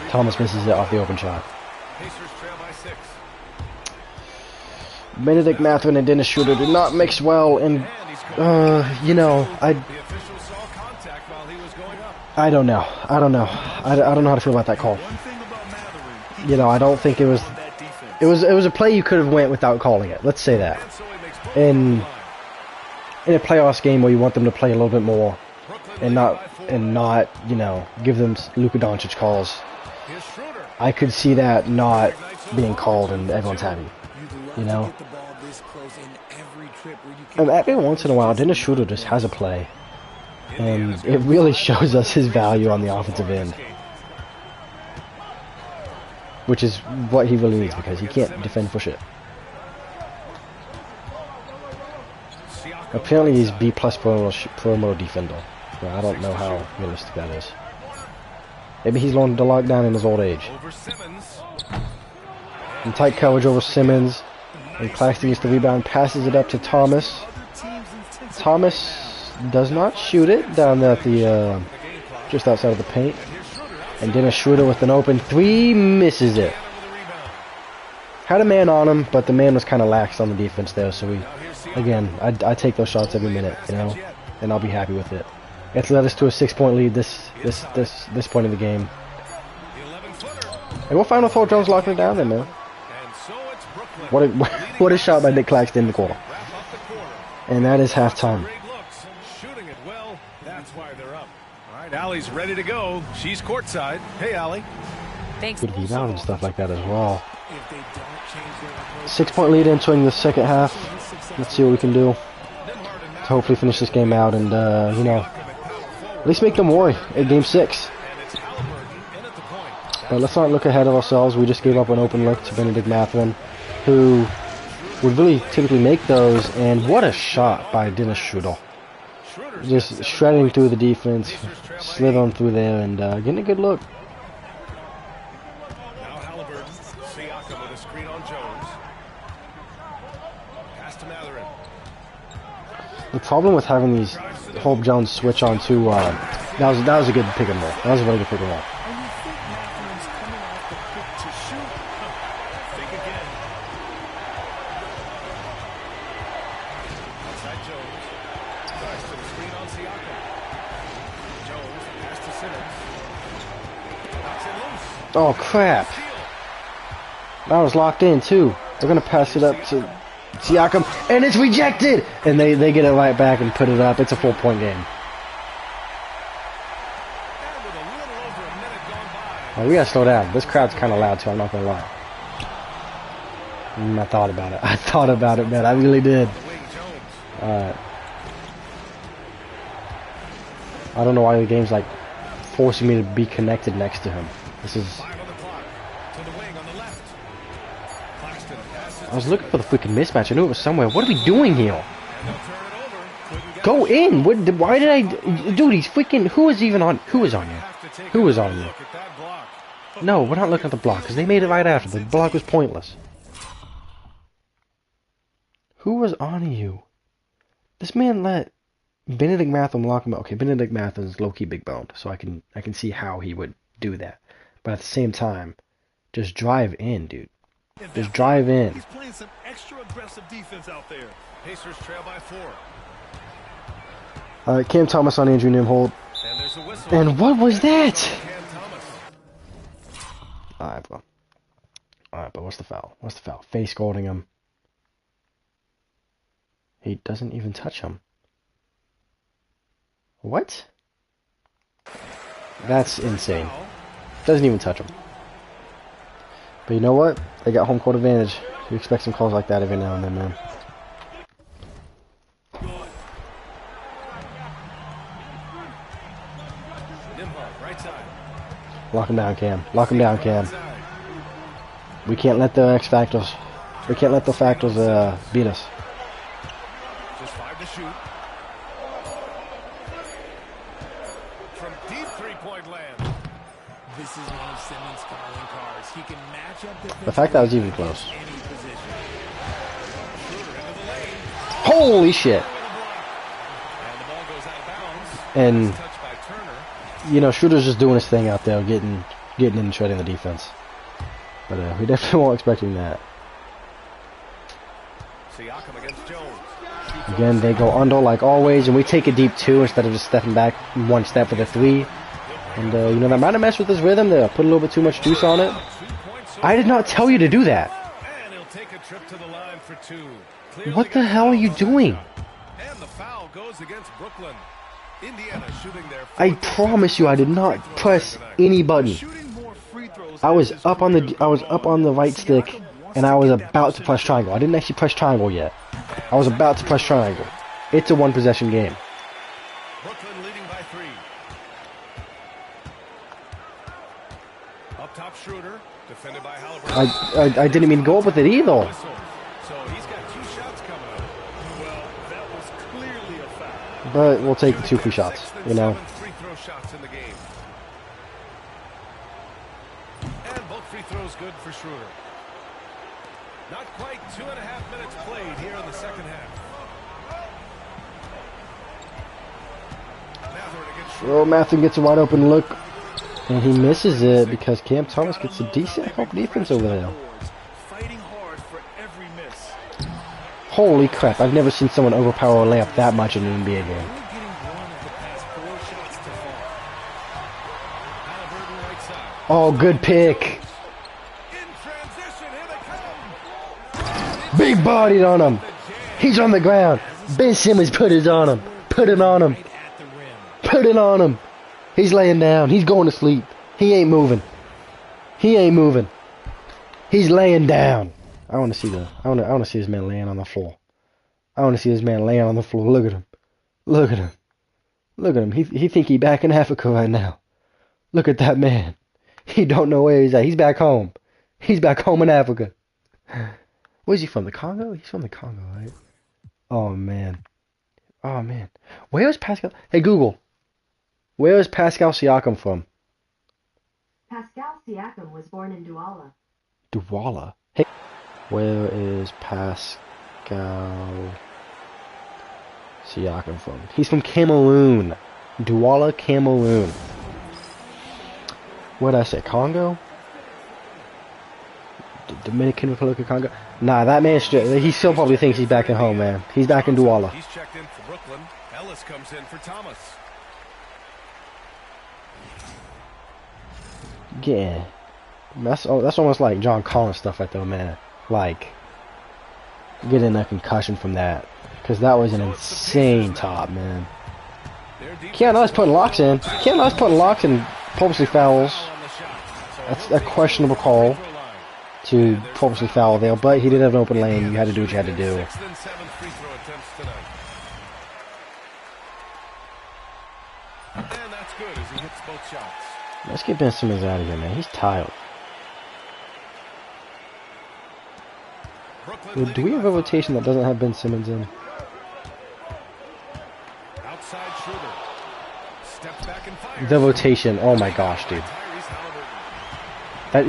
Thomas misses it off the open shot. Benedict Mathurin and Dennis Schroeder did not mix well, and you know, I don't know. I don't know how to feel about that call. You know, I don't think it was a play you could have went without calling it. Let's say that. In a playoffs game where you want them to play a little bit more, and not you know, give them Luka Doncic calls. I could see that not being called and everyone's happy, you know. And every once in a while, Dennis Schroeder just has a play, and it really shows us his value on the offensive end, which is what he really needs because he can't defend for shit. Apparently, he's B+ promo defender. Well, I don't know how realistic that is. Maybe he's learned to lock down in his old age. In tight coverage over Simmons. And Claxton gets the rebound, passes it up to Thomas. Thomas does not shoot it down there at the just outside of the paint. And Dennis Schroeder with an open 3 misses it. Had a man on him, but the man was kind of lax on the defense there. So I take those shots every minute, you know, and I'll be happy with it. It's led us to a 6-point lead this point of the game. And we'll find with Hope Jones locking it down there, man. What a shot by Nick Claxton in the quarter. And that is halftime. Great looks. Shooting it well. That's why they're up. All right, Allie's ready to go. She's courtside. Hey, Allie. Thanks. Good rebound and stuff like that as well. If they don't change their approach, 6-point lead entering the second half. Let's see what we can do to hopefully finish this game out and, you know, at least make them worry at Game 6. But let's not look ahead of ourselves. We just gave up an open look to Benedict Mathurin, who would really typically make those. And what a shot by Dennis Schroeder. Just shredding through the defense, slithering through there, and getting a good look. Now Halliburton. Siakam with a screen on Jones. Pass to Mathurin. The problem with having these Hope Jones switch on to that was a good pick and roll. That was a very good pick and roll. and you think Matthew's coming off the pick to shoot. Think again. Outside Jones. Drives to the screen on Siakam. Jones. Pass to Simmons. Knocks it loose. Oh crap! That was locked in too. They're gonna pass it up to Siakam, and it's rejected. And they get it right back and put it up. It's a 4-point game. And with a little over a minute gone by. Oh, we gotta slow down. This crowd's kind of loud too. I'm not gonna lie. I thought about it. I thought about it, man. I really did. Wing Jones. Alright. I don't know why the game's like forcing me to be connected next to him. This is. 5 on the clock. To the wing on the left. Claxton passes. I was looking for the freaking mismatch. I knew it was somewhere. What are we doing here? And they'll turn it over. Couldn't get Go in. What? Why did I? Dude, he's freaking. Who is even on? Who is on you? have to take Who was another on you? look at that block. No, we're not looking at the block because they made it right after. The block was pointless. Who was on you? This man let Benedict Mathurin lock him up. Okay, Benedict Mathurin's low-key big boned, so I can see how he would do that. But at the same time, just drive in, dude. Just drive in. He's playing some extra aggressive defense out there. Pacers trail by 4. All right, Cam Thomas on Andrew Nimhold. And there's a whistle. And what was that? Cam Thomas. All right, bro. All right, but what's the foul? What's the foul? Face guarding him. He doesn't even touch him. What? That's insane. Doesn't even touch him. But you know what? They got home court advantage. You expect some calls like that every now and then, man. Nimhard, right side. Lock him down, Cam. Lock him down, Cam. We can't let the X factors. We can't let the factors beat us. Just 5 to shoot. From deep three-point land. This is one of Simmons' calling cards. He can match up The fact that was even close. any position. Schroeder into the lane. Holy shit! And the ball goes out of bounds. And Touched by Turner. you know, Schroeder's just doing his thing out there, getting in and shredding the defense. But we definitely weren't expecting that. Siakam against Jones. Again, they go under like always, and we take a deep 2 instead of just stepping back 1 step for the 3. And you know, that might have messed with his rhythm there. Put a little bit too much juice on it. 2 points. I did not tell you to do that. And he'll take a trip to the line for 2. Clearly What the gets hell are you fouled on that doing? shot. And the foul goes against Brooklyn. Indiana shooting their I promise you, I did not press any button. Shooting more free throws. I was up on the right stick, and I was about to press triangle. I didn't actually press triangle yet. I was about to press triangle. It's a 1-possession game. Brooklyn leading by 3. Up top Schroeder, defended by Halliburton. I didn't mean go up with it either. Whistle. So he's got 2 shots coming up. Well, that was clearly a foul. But we'll take the 2 free shots, Sixth and you know. 7th free throw shots in the game. And both free throws good for Schroeder. Not quite 2.5 minutes played here in the second half. Mathurin against Schroeder. Oh, Matthew gets a wide open look, and he misses it because Cam Thomas gets a decent help defense over there. Fighting hard for every miss. Holy crap, I've never seen someone overpower a layup that much in an NBA game. Only getting 1 of the past 4 shots to fall. Halliburton right side. Oh, good pick. In transition, here they come. Big bodied on him. He's on the ground. Ben Simmons put it on him. Put it on him. Right at the rim. Put it on him. He's laying down. He's going to sleep. He ain't moving. He ain't moving. He's laying down. I want to see the. I want to see this man laying on the floor. I want to see this man laying on the floor. Look at him. Look at him. Look at him. He think he back in Africa right now. Look at that man. He don't know where he's at. He's back home. He's back home in Africa. Where's he from? The Congo? He's from the Congo, right? Oh man. Oh man. Where is Pascal? Hey Google. Where is Pascal Siakam from? Pascal Siakam was born in Douala. Douala. Hey. Where is Pascal Siakam from? He's from Cameroon. Douala, Cameroon. What did I say? Congo? Dominican Republic of Congo? Nah, that man, he still probably thinks he's back at home, man. He's back in Douala. He's checked in for Brooklyn. Ellis comes in for Thomas. Yeah. That's almost like John Collins stuff right there, man. Like, getting a concussion from that. Because that was an insane top, man. Keanu Ellis putting locks in. Keanu Ellis putting locks in purposely fouls. That's a questionable call to purposely foul there, but he did have an open lane. You had to do what you had to do. Let's get Ben Simmons out of here, man. He's tired. Do we have a rotation that doesn't have Ben Simmons in? The rotation. Oh my gosh, dude.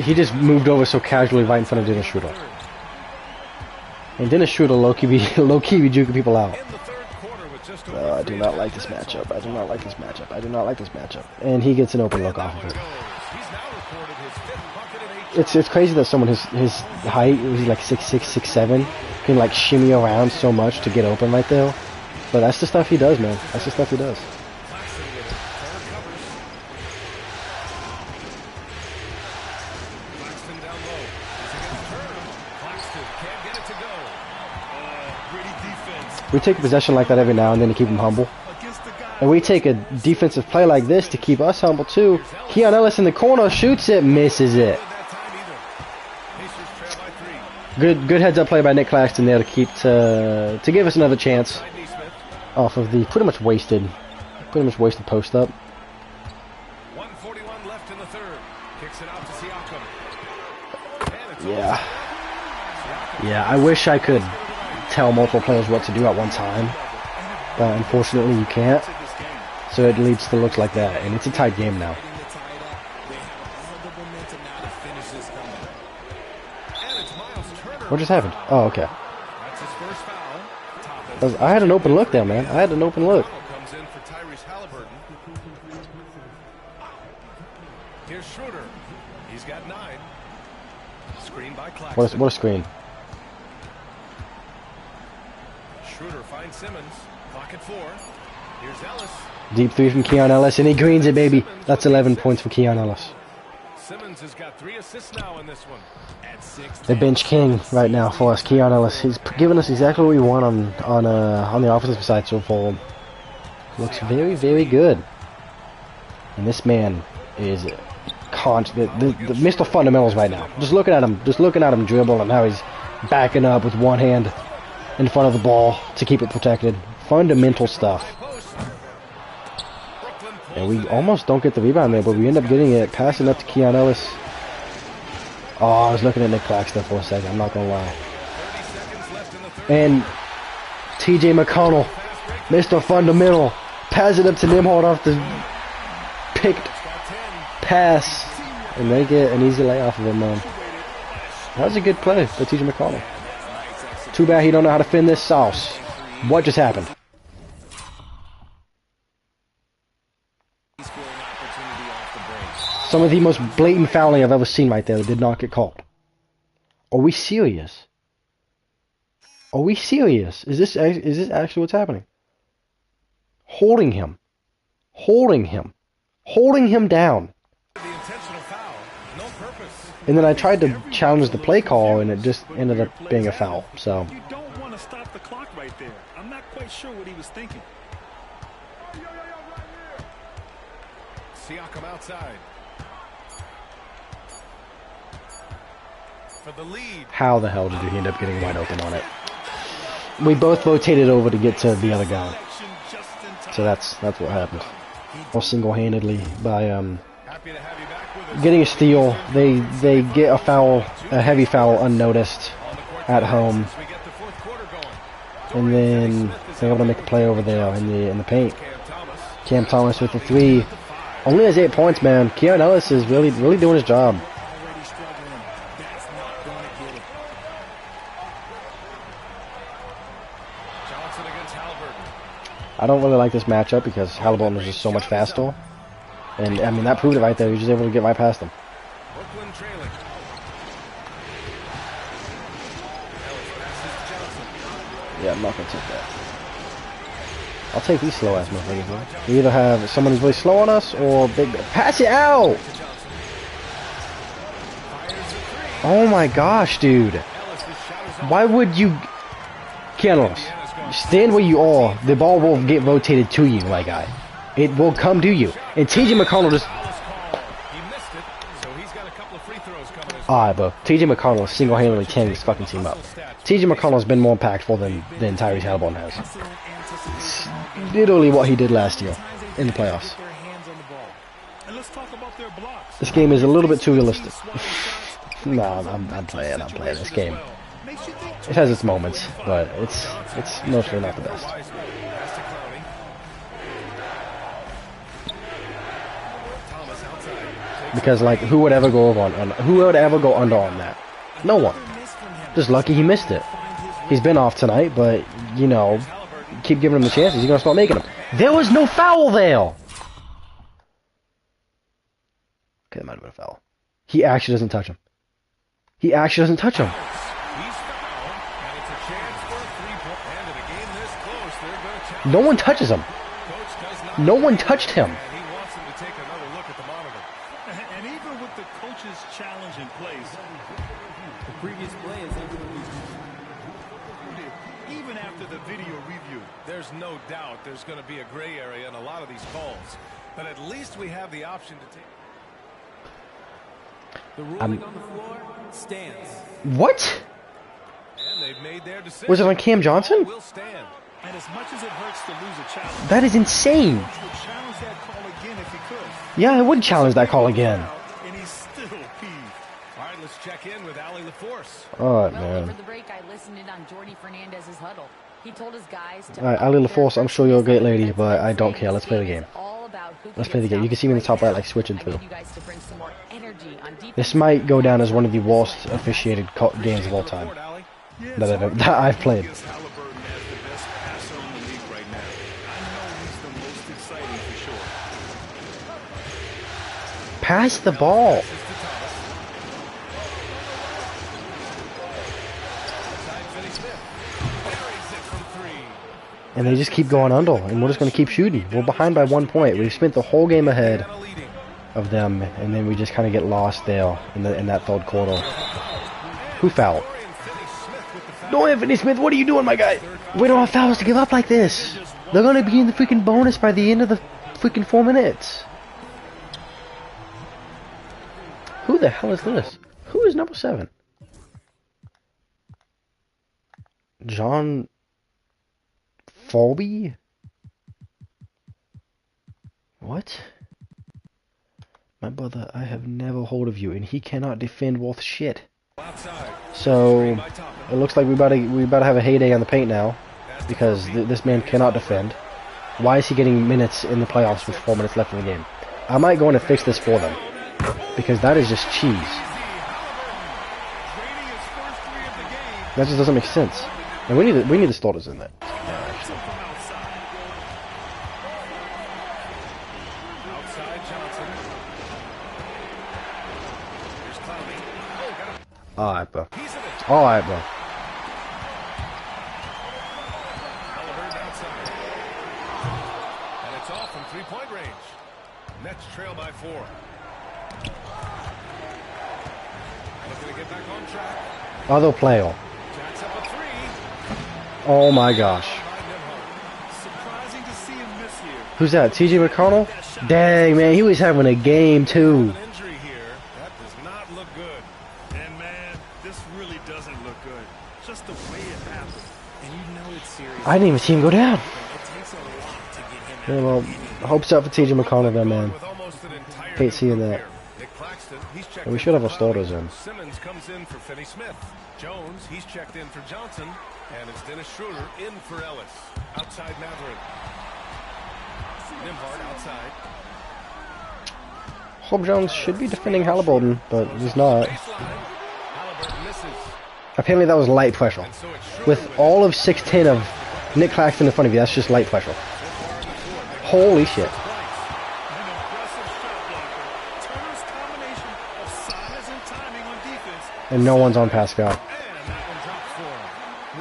He just moved over so casually right in front of Dennis Schroeder. And Dennis Schroeder low-key be juking people out. I do not like this matchup. I do not like this matchup. I do not like this matchup. And he gets an open look off of it. It's crazy that someone his height, he's like 6'6", 6'7", can like shimmy around so much to get open right there. But that's the stuff he does, man. That's the stuff he does. We take a possession like that every now and then to keep him humble. And we take a defensive play like this to keep us humble too. Keanu Ellis in the corner, shoots it, misses it. Good heads up play by Nick Claxton there to give us another chance off of the pretty much wasted post up. 1:41 left in the third. Kicks it out to Siakam. Yeah, I wish I could tell multiple players what to do at one time, but unfortunately you can't, so it leads to looks like that, and it's a tight game now. What just happened? Oh, okay. I had an open look there, man. I had an open look. Here's Schroeder. He's got 9. Screen by Claxton. What a screen. Schroeder finds Simmons. Clock at 4. Here's Ellis. Deep three from Keanu Ellis, and he greens it, baby. That's 11 points for Keanu Ellis. Simmons has got 3 assists now in this one. At 6. The bench king right now for us, Keanu Ellis. He's giving us exactly what we want on the offensive side so far. Looks very, very good. And this man is the Mr. Fundamentals right now. Just looking at him dribble and how he's backing up with one hand in front of the ball to keep it protected. Fundamental stuff. And we almost don't get the rebound there, but we end up getting it, passing up to Keanu Ellis. Oh, I was looking at Nick Claxton for a second, I'm not going to lie. And TJ McConnell, Mr. Fundamental, pass it up to Nimhard off the picked pass. And they get an easy lay off of him, man. That was a good play for TJ McConnell. Too bad he don't know how to fin this sauce. What just happened? Some of the most blatant fouling I've ever seen right there that did not get called. Are we serious? Are we serious? Is this actually what's happening? Holding him down. And then I tried to challenge the play call, and it just ended up being a foul. So. You don't want to stop the clock right there. I'm not quite sure what he was thinking. Siakam outside. For the lead. How the hell did he end up getting wide open on it? We both rotated over to get to the other guy. So that's what happened. All single-handedly by Happy to have you back with us. getting a steal. They get a foul, a heavy foul unnoticed at home, We get the fourth quarter going. and then they're able to make a play over there in the paint. Cam Thomas. Cam Thomas with the 3. Only has 8 points, man. Keon Ellis is really doing his job. Already struggling. That's not going to get it. Johnson against Halliburton. I don't really like this matchup because Halliburton is just so much faster. And, I mean, that proved it right there. He was just able to get right past him. Brooklyn trailing. Ellis passes to Johnson. Yeah, I'm not going to take that. I'll take these slow-ass motherfuckers, man. We either have someone who's really slow on us or big... Pass it out! Oh my gosh, dude. Why would you... Keanu, stand where you are. The ball will get rotated to you, my guy. It will come to you. And TJ McConnell just... He missed it, so he's got a couple of free throws coming his way. Alright, bro. TJ McConnell is single-handedly tearing this fucking team up. TJ McConnell's been more impactful than Tyrese Halliburton has. It's literally what he did last year in the playoffs. Their hands on the ball. And let's talk about their blocks. This game is a little bit too realistic. Nah, I'm playing this game. Makes you think It has its moments, but it's mostly not the best. Pass to Clowney. Thomas outside. Because like, who would ever go under on that? No one. Just lucky he missed it. He's been off tonight, but you know, keep giving him the chances. He's gonna start making them. There was no foul there. Okay, that might have been a foul. He actually doesn't touch him. He actually doesn't touch him. He's fouled, and it's a chance for a three-point. And in a game this close, they're going to challenge. No one touches him. Coach does not. No one touched him. And he wants him to take another look at the monitor. And even with the coach's challenge in place, The previous play is even after the video review, There's no doubt there's going to be a gray area in a lot of these calls. But at least we have the option to take. the ruling on the floor stands. What? And they've made their decision. Was it on Cam Johnson? Will stand. and as much as it hurts to lose a challenge, That is insane. he would challenge that call again if he could. Yeah, I would challenge that call again. And he's still peeved. All right, let's check in with Ali LaForce. Alright, Well, man. over the break, I listened in on Jordy Fernandez's huddle. He told his guys to... Alright, Ali LaForce, I'm sure you're a great lady, but I don't care. Let's play the game. Let's play the game. You can see me in the top right, like, switching through. This might go down as one of the worst officiated games of all time that I've played. Halliburton has the best passer in the league right now. I know he's the most exciting for sure. Pass the ball. And they just keep going under, and we're just going to keep shooting. We're behind by 1 point. We've spent the whole game ahead of them, and then we just kind of get lost there in that third quarter. Who fouled? No, Anthony Smith, what are you doing, my guy? We don't have fouls to give up like this. They're going to be in the freaking bonus by the end of the freaking 4 minutes. Who the hell is this? Who is number 7? John Folby? What? My brother, I have never heard of you, and he cannot defend worth shit. So it looks like we about to have a heyday on the paint now, because this man cannot defend. Why is he getting minutes in the playoffs with 4 minutes left in the game? I might go in and fix this for them, because that is just cheese. That just doesn't make sense. And we need the starters in that. Alright, bro. Alright, bro. Halliburton outside. And it's off from three-point range. Nets trail by 4. Looking to get back on track. Other player. Jacks up a 3. Oh my gosh. Surprising to see him miss here. Who's that? TJ McConnell? Dang, man, he was having a game too. An injury here. That does not look good. And man, this really doesn't look good. Just the way it happened. And you know it's serious. I didn't even see him go down. It takes a lot to get him Yeah, out. well, hopes up for TJ McConnell then, man. With almost an entire Hate seeing new that. here. Nick Claxton, he's checked We in should have for our starters Bobby. in. Simmons comes in for Finney Smith. Jones, he's checked in for Johnson. And it's Dennis Schroeder in for Ellis. Outside Matherin. Nimhard outside. Hope Jones should be defending Halliburton, but he's not. Baseline. Halliburton misses. Apparently that was light pressure. And so it's Schroeder With all of 6'10 of Nick Claxton in front of you, that's just light pressure. Holy shit. An impressive shot blocker. Turner's combination of size and timing on defense. And no one's on Pascal. And that one dropped for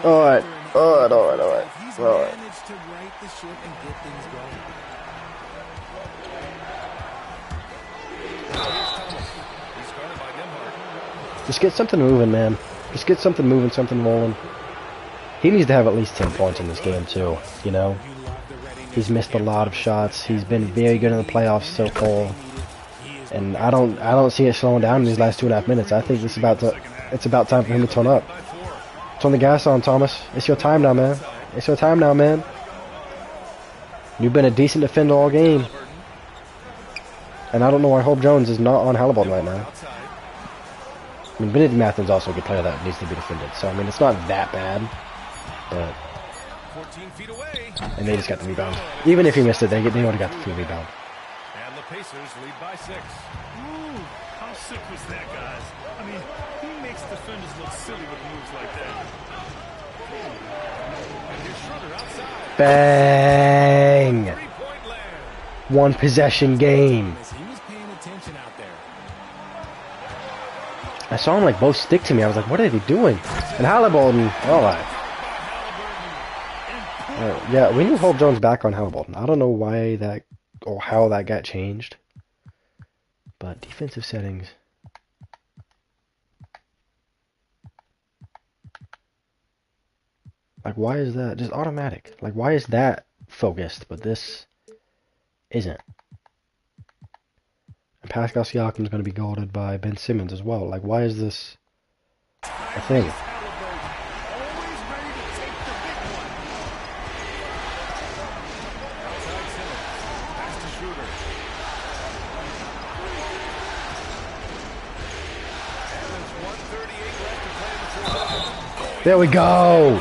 him. Alright, alright. He's Alright. managed to right the ship and get things going. Here's Thomas. He's guarded by Nimhard. Just get something moving, man. Just get something moving, something rolling. He needs to have at least 10 points in this game, too, you know? You love the readiness. He's missed a lot of shots. He's been very good in the playoffs so far. And I don't see it slowing down in these last 2.5 minutes. I think it's about time for him to turn up. Turn the gas on, Thomas. It's your time now, man. It's your time now, man. You've been a decent defender all game. And I don't know why Hope Jones is not on Halliburton right now. I mean, Benedict Mathurin's also a good player that needs to be defended. So, I mean, it's not that bad. But, 14 feet away. and they just got the rebound. Even if he missed it, they already got the free rebound. And the Pacers lead by 6. Ooh, how sick was that, guys? I mean, he makes defenders look silly with moves like that. And here's Schroeder outside. Bang! 3-point land. One possession game. He was paying attention out there. I saw him like both stick to me. I was like, what are they doing? And Halliburton, alright. Yeah, we need Hope Jones back on Halliburton. I don't know why that, or how that got changed. But defensive settings. Like, why is that just automatic? Like, why is that focused, but this isn't? And Pascal Siakam's going to be guarded by Ben Simmons as well. Like, why is this a thing? Always ready to take the big one. Outside Simmons. Pass to Schroeder. And there's 1:38 left to play in the fourth. There we go!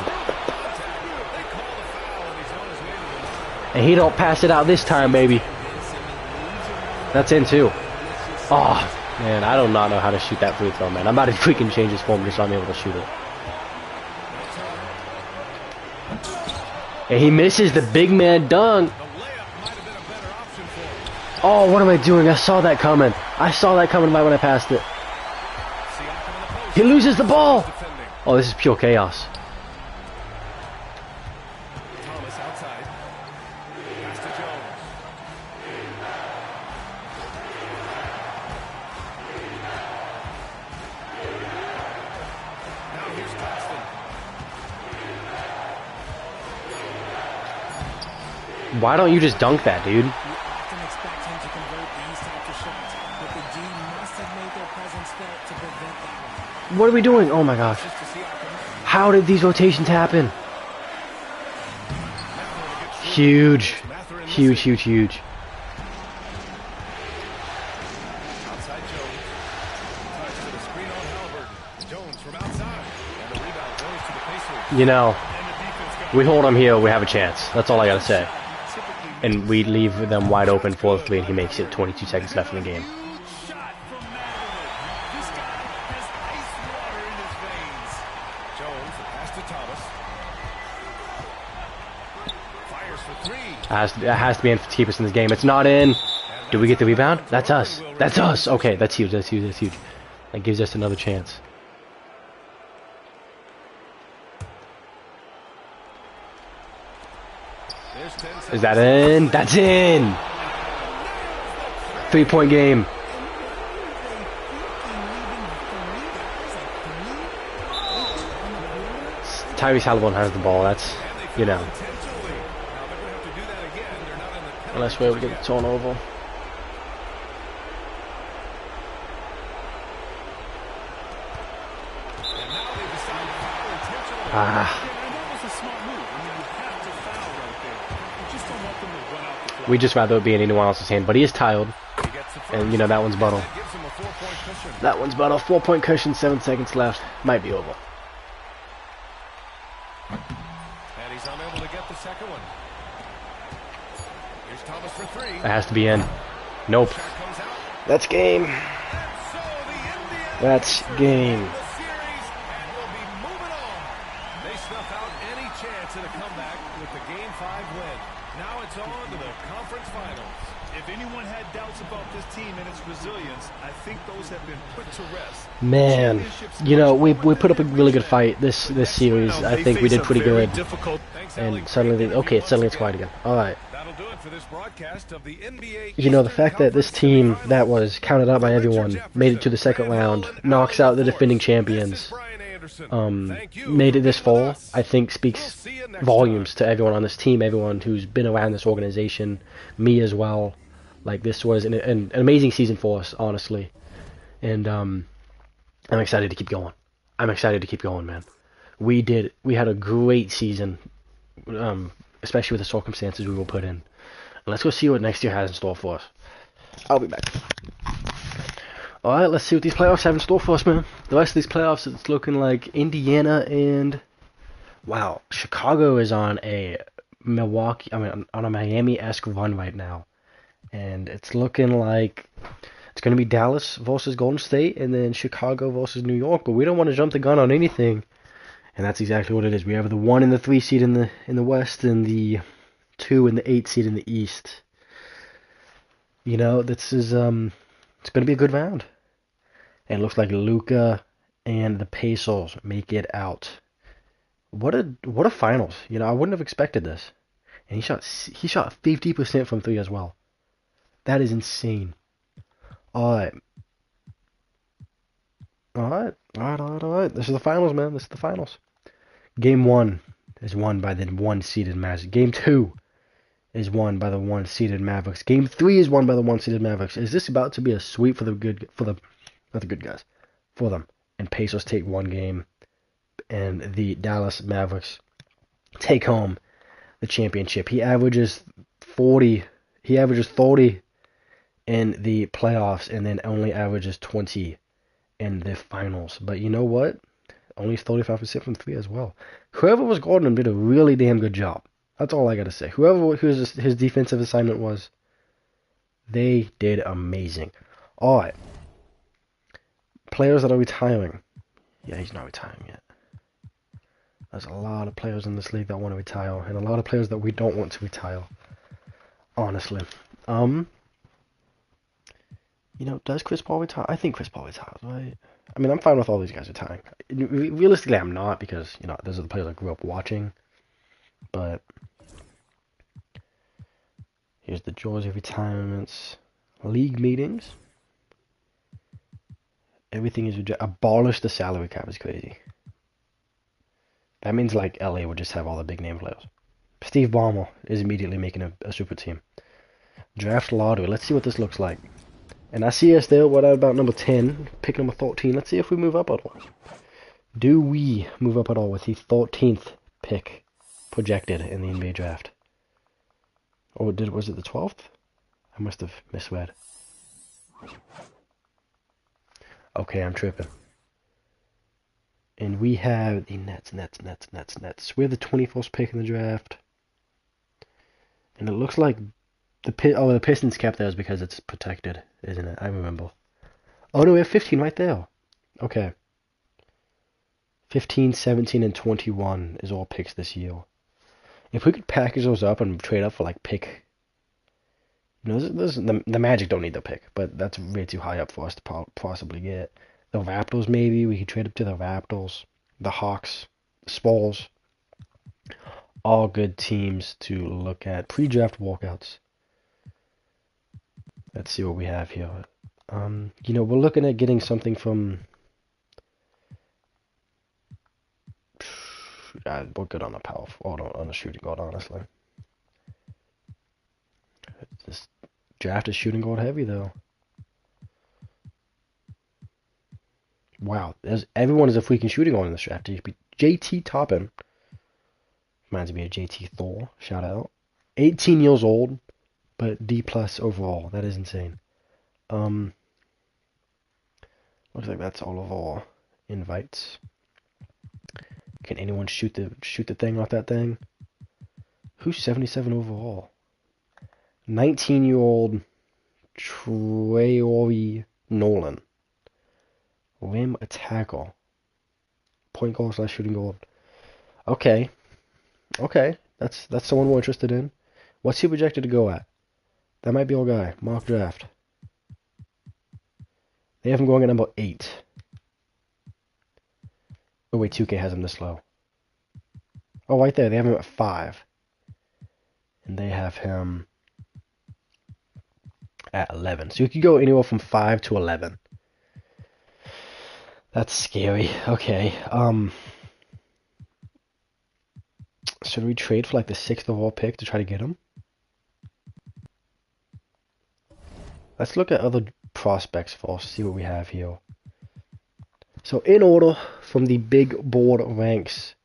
They call the foul, and he's on his way to the line. And he don't pass it out this time, baby. That's in too. Oh, man, I do not know how to shoot that free throw, man. I'm about to freaking change his form just so I'm able to shoot it. And he misses the big man dunk. The layup might have been a better option for him. Oh, what am I doing? I saw that coming. I saw that coming right when I passed it. Siakam in the post. He loses the ball. Defending. Oh, this is pure chaos. Thomas outside. Pass to Jones. Now here's Claxton. Why don't you just dunk that, dude? You often expect him to convert these types of shots, but the D must have made their presence felt to prevent that one. What are we doing? Oh my gosh. Just to Siakam. How did these rotations happen? Huge. Matherin Huge, misses. huge, huge. Outside Jones. Touch to the screen on Halliburton. Jones from outside. And the rebound goes to the Pacers. You know, And the defense got we hold him here, we have a chance. That's all I gotta say. And we leave them wide open for the three, and he makes it 22 seconds left in the game. huge shot from Matherin. This guy has ice water in his veins. Jones, the pass to Thomas. Fires for three. It has to be in to keep us in this game. It's not in. Do we get the rebound? That's us. That's us. Okay, that's huge. That's huge. That's huge. That gives us another chance. There's 10 seconds. Is that in? That's in. 3-point game. Tyrese Halliburton has the ball. That's, you know. Intentionally. Now they're going to have to do that again. They're not in the penalty Unless we box get yet. torn over. And now they decide to foul intentionally. Ah. Yeah, and that was a smart move. I mean, you have to foul right there. You just don't want them to run out the clock. We just rather it be in anyone else's hand, but he is tiled. He gets the first. And, you know, that one's bottle. That gives him a 4-point cushion. That one's about a 4-point cushion, 7 seconds left. Might be over. And he's unable to get the second one. Here's Thomas for three. It has to be in. Nope. Shot comes out. That's game. And so the Indians That's game. the series and will be moving on. They snuff out any chance at a comeback with the Game 5 win. Now it's on to the conference finals. If anyone had doubts about this team and its resilience, I think those have been put to rest. Man, you know, we put up a really good fight this series. I think we did pretty good. Thanks, Alec. And suddenly, suddenly it's quiet again. All right. That'll do it for this broadcast of the NBA. You know, the Eastern fact that this Conference team semifinals. that was counted out by everyone made it to the second round, knocks out the defending champions, made it this far, I think speaks volumes to everyone on this team, everyone who's been around this organization, me as well. Like, this was an amazing season for us, honestly. And I'm excited to keep going. I'm excited to keep going, man. We had a great season, especially with the circumstances we were put in. And let's go see what next year has in store for us. I'll be back. Alright, let's see what these playoffs have in store for us, man. The rest of these playoffs, it's looking like Indiana and... Wow, Chicago is on a on a Miami-esque run right now. And it's looking like it's going to be Dallas versus Golden State and then Chicago versus New York. But we don't want to jump the gun on anything. And that's exactly what it is. We have the 1 and the 3 seed in the West and the 2 and the 8 seed in the East. You know, this is it's going to be a good round. And it looks like Luka and the Pacers make it out. What a finals. You know, I wouldn't have expected this. And he shot 50% from 3 as well. That is insane. Alright. This is the finals, man. This is the finals. Game 1 is won by the 1-seeded Magic. Game 2 is won by the 1-seeded Mavericks. Game 3 is won by the 1-seeded Mavericks. Is this about to be a sweep for not the good guys, for them? And Pacers take 1 game, and the Dallas Mavericks take home the championship. He averages 30 in the playoffs and then only averages 20 in the finals. But you know what? Only 35% from 3 as well. Whoever was guarding him did a really damn good job. That's all I gotta say. Whoever his defensive assignment was, they did amazing. Alright. Players that are retiring. Yeah, he's not retiring yet. There's a lot of players in this league that want to retire, and a lot of players that we don't want to retire. Honestly. You know, does Chris Paul retire? I think Chris Paul retires, right? I mean, I'm fine with all these guys retiring. Realistically, I'm not, because, you know, those are the players I grew up watching. But here's the jersey retirements. League meetings. Everything is abolish the salary cap is crazy. That means, like, LA would just have all the big name players. Steve Ballmer is immediately making a super team. Draft lottery. Let's see what this looks like. And I see us there, what about number 10, pick number 13. Let's see if we move up at all. Do we move up at all with the 13th pick projected in the NBA draft? Or was it the 12th? I must have misread. Okay, I'm tripping. And we have the Nets. We have the 21st pick in the draft. And it looks like the Pistons kept theirs because it's protected, isn't it? I remember. Oh no, we have 15 right there. Okay. 15, 17, and 21 is all picks this year. If we could package those up and trade up for like pick, you know, the Magic don't need the pick, but that's way too high up for us to possibly get. The Raptors, maybe we could trade up to the Raptors, the Hawks, the Spurs. All good teams to look at. Pre-draft walkouts. Let's see what we have here. You know, we're looking at getting something from we're good on the power on the shooting guard, honestly. This draft is shooting guard heavy though. Wow, everyone is a freaking shooting guard in this draft. JT Toppin reminds me of JT Thor. Shout out. 18 years old, but D plus overall. That is insane. Looks like that's all of our invites. Can anyone shoot the thing off that thing? Who's 77 overall? 19-year-old Traore Nolan. Rim attacker. Point guard / shooting guard. Okay. That's someone we're interested in. What's he projected to go at? That might be our guy. Mock draft. They have him going at number 8. Oh wait, 2K has him this low. Oh, right there. They have him at 5. And they have him at 11. So you could go anywhere from 5 to 11. That's scary. Okay. Should we trade for like the 6th overall pick to try to get him? Let's look at other prospects first, see what we have here. So in order from the big board ranks,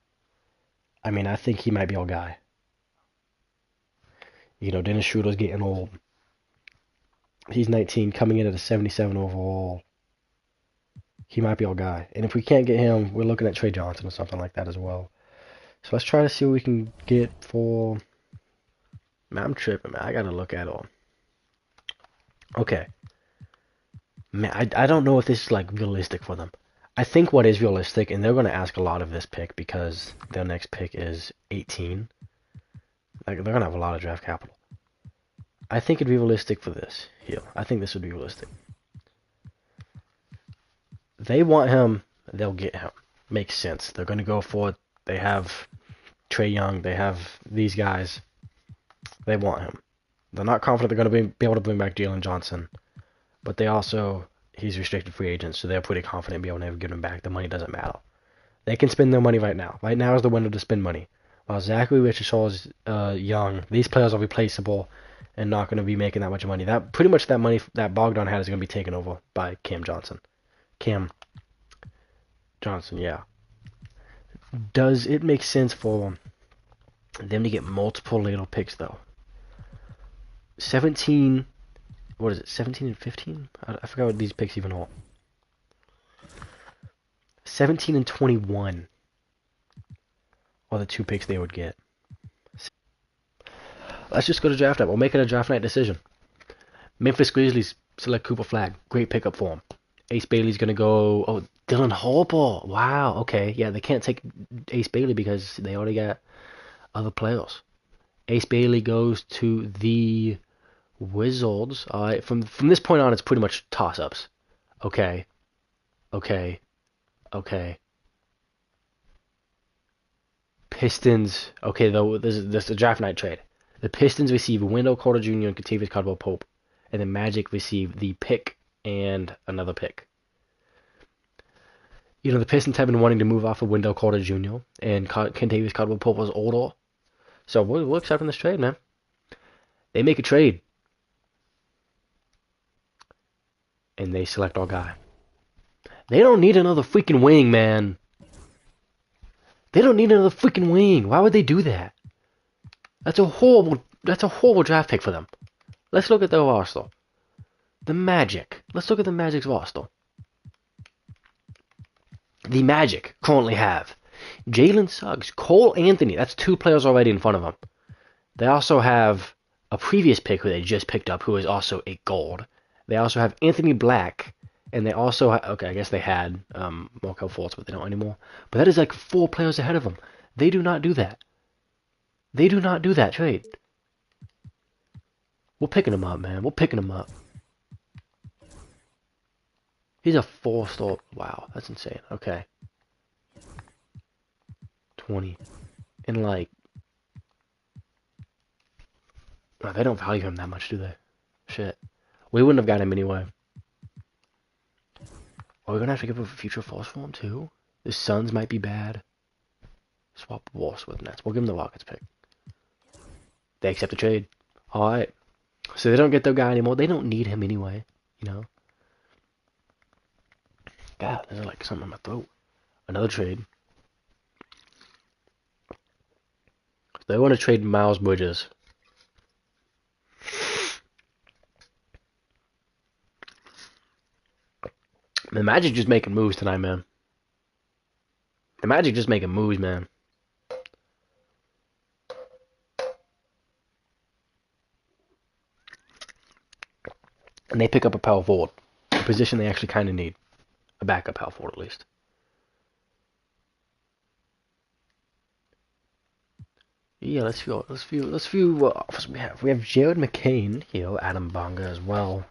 I mean, I think he might be our guy. You know, Dennis Schroeder's getting old. He's 19, coming in at a 77 overall. He might be our guy. And if we can't get him, we're looking at Trey Johnson or something like that as well. So let's try to see what we can get for... Man, I'm tripping, man. I gotta look at all. Okay. Man, I don't know if this is, like, realistic for them. I think what is realistic, and they're going to ask a lot of this pick because their next pick is 18. Like, they're going to have a lot of draft capital. I think it'd be realistic for this here. I think this would be realistic. They want him, they'll get him. Makes sense. They're going to go for it. They have Trae Young. They have these guys. They want him. They're not confident they're going to be able to bring back Jalen Johnson. But they also, he's restricted free agent, so they're pretty confident being able to get him back. The money doesn't matter. They can spend their money right now. Right now is the window to spend money. While Zachary Richardson is young, these players are replaceable and not going to be making that much money. That pretty much that money that Bogdan had is going to be taken over by Cam Johnson. Cam Johnson, yeah. Does it make sense for them to get multiple later picks, though? 17, what is it, 17 and 15? I forgot what these picks even are. 17 and 21 are the 2 picks they would get. Let's just go to draft night. We'll make it a draft night decision. Memphis Grizzlies select Cooper Flagg. Great pickup for him. Ace Bailey's going to go... Oh, Dylan Harper. Wow, okay. Yeah, they can't take Ace Bailey because they already got other players. Ace Bailey goes to the Wizards. All right, from this point on, it's pretty much toss-ups. Okay. Pistons. Okay, though, this is a draft night trade. The Pistons receive Wendell Carter Jr. and Kentavious Caldwell-Pope. And the Magic receive the pick and another pick. You know, the Pistons have been wanting to move off of Wendell Carter Jr. and Kentavious Caldwell-Pope was older. So we're accepting this trade, man. They make a trade. And they select our guy. They don't need another freaking wing, man. They don't need another freaking wing. Why would they do that? That's a horrible draft pick for them. Let's look at their roster. The Magic. Let's look at the Magic's roster. The Magic currently have Jalen Suggs, Cole Anthony. That's 2 players already in front of them. They also have a previous pick who they just picked up, who is also a guard. They also have Anthony Black, and they also okay, I guess they had Markel Fultz, but they don't anymore. But that is like 4 players ahead of them. They do not do that. They do not do that trade. We're picking him up, man. We're picking him up. He's a 4-star. Wow, that's insane. Okay. 20. And like... Oh, they don't value him that much, do they? Shit. We wouldn't have got him anyway. Are we going to have to give up a future false for him, too? The Suns might be bad. Swap Wolves with Nets. We'll give them the Rockets pick. They accept the trade. All right. So they don't get their guy anymore. They don't need him anyway. You know. God, there's like something in my throat. Another trade. They want to trade Miles Bridges. The Magic just making moves tonight, man. The Magic just making moves, man. And they pick up a power forward. A position they actually kind of need. A backup power forward, at least. Yeah, let's view what offers we have. We have Jared McCain here, Adam Bonga as well.